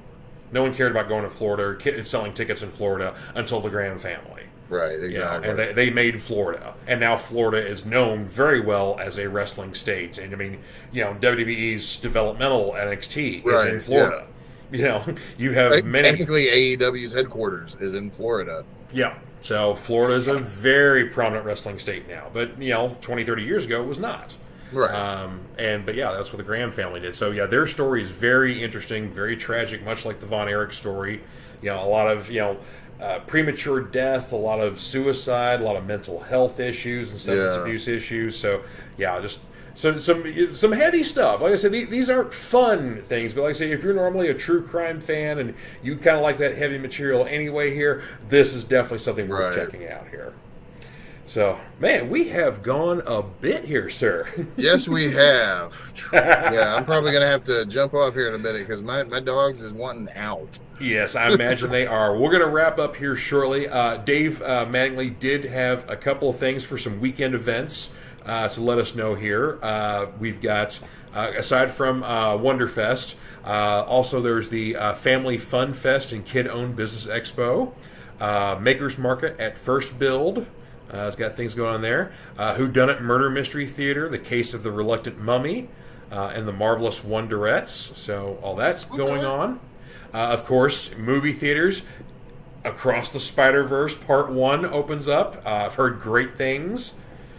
No one cared about going to Florida or selling tickets in Florida until the Graham family. Right, exactly. And they made Florida. And now Florida is known very well as a wrestling state. And I mean, WWE's developmental NXT is in Florida. Yeah. You have many. Technically, AEW's headquarters is in Florida. Yeah. So Florida is a very prominent wrestling state now. But, 20, 30 years ago, it was not. Right. But yeah, that's what the Graham family did. So yeah, their story is very interesting, very tragic, much like the Von Erich story. A lot of premature death, a lot of suicide, a lot of mental health issues and substance abuse issues. So yeah, just some heavy stuff. Like I said, these aren't fun things, but like I say, if you're normally a true crime fan and you kind of like that heavy material anyway, here, this is definitely something worth checking out here. So, man, we have gone a bit here, sir. Yes, we have. Yeah, I'm probably going to have to jump off here in a minute because my dogs is wanting out. Yes, I imagine they are. We're going to wrap up here shortly. Dave Mattingly did have a couple of things for some weekend events to let us know here. We've got, aside from Wonderfest, also there's the Family Fun Fest and Kid-Owned Business Expo, Makers Market at First Build. It's got things going on there. Whodunit Murder Mystery Theater, The Case of the Reluctant Mummy, and The Marvelous Wonderettes. So all that's going on. Of course, movie theaters. Across the Spider-Verse Part 1 opens up. I've heard great things.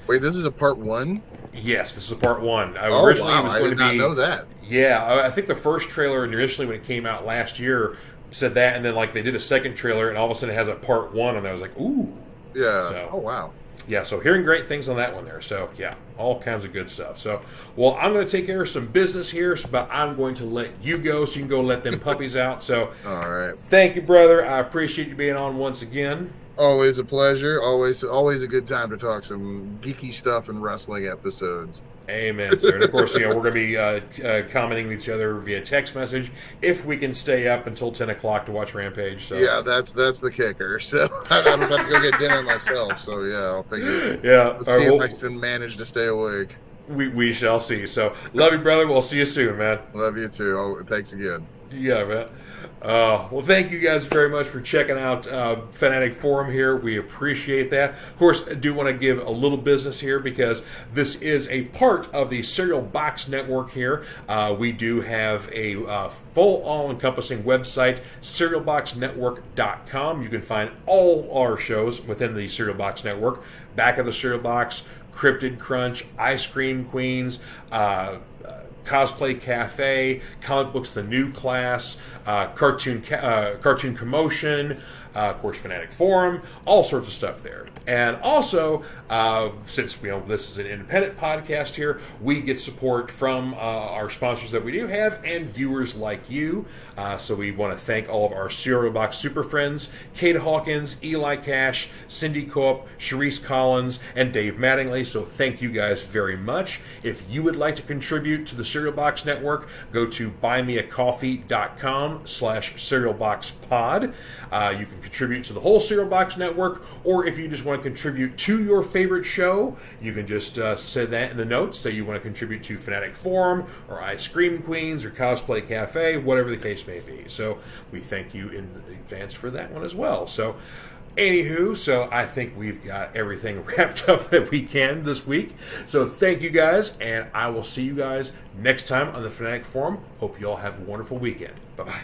Wait, this is a Part 1? Yes, this is a Part 1. Originally, it was going to be... I did not know that. Yeah, I think the first trailer initially when it came out last year said that, and then they did a second trailer, and all of a sudden it has a Part 1, and I was like, ooh. Yeah. So, oh, wow. Yeah, so hearing great things on that one there. So, yeah, all kinds of good stuff. So, well, I'm going to take care of some business here, but I'm going to let you go so you can go let them puppies out. So, all right. Thank you, brother. I appreciate you being on once again. Always a pleasure. Always a good time to talk some geeky stuff and wrestling episodes. Amen, sir. And of course, we're going to be commenting with each other via text message if we can stay up until 10 o'clock to watch Rampage. So. Yeah, that's the kicker. So I'm about to go get dinner myself. So yeah, I'll figure. Yeah, let's see if I can manage to stay awake. We shall see. So love you, brother. We'll see you soon, man. Love you too. Oh, thanks again. Yeah, man. Well, thank you guys very much for checking out Fanatic Forum here. We appreciate that. Of course, I do want to give a little business here because this is a part of the Cereal Box Network here. We do have a full, all-encompassing website, cerealboxnetwork.com. You can find all our shows within the Cereal Box Network. Back of the Cereal Box, Cryptid Crunch, Ice Cream Queens, Cosplay Cafe, Comic Books The New Class, Cartoon Commotion, of course Fanatic Forum, all sorts of stuff there. And also, since this is an independent podcast here, we get support from our sponsors that we do have and viewers like you. So we want to thank all of our Cereal Box super friends, Kate Hawkins, Eli Cash, Cindy Coop, Sharice Collins, and Dave Mattingly. So thank you guys very much. If you would like to contribute to the Cereal Box Network, go to buymeacoffee.com/cerealboxpod. You can contribute to the whole Cereal Box Network, or if you just want to contribute to your favorite show, you can just say that in the notes. Say you want to contribute to Fanatic Forum, or Ice Cream Queens, or Cosplay Cafe, whatever the case may be. So we thank you in advance for that one as well. So anywho, so I think we've got everything wrapped up that we can this week. So thank you guys, and I will see you guys next time on the Fanatic Forum. Hope you all have a wonderful weekend. Bye-bye.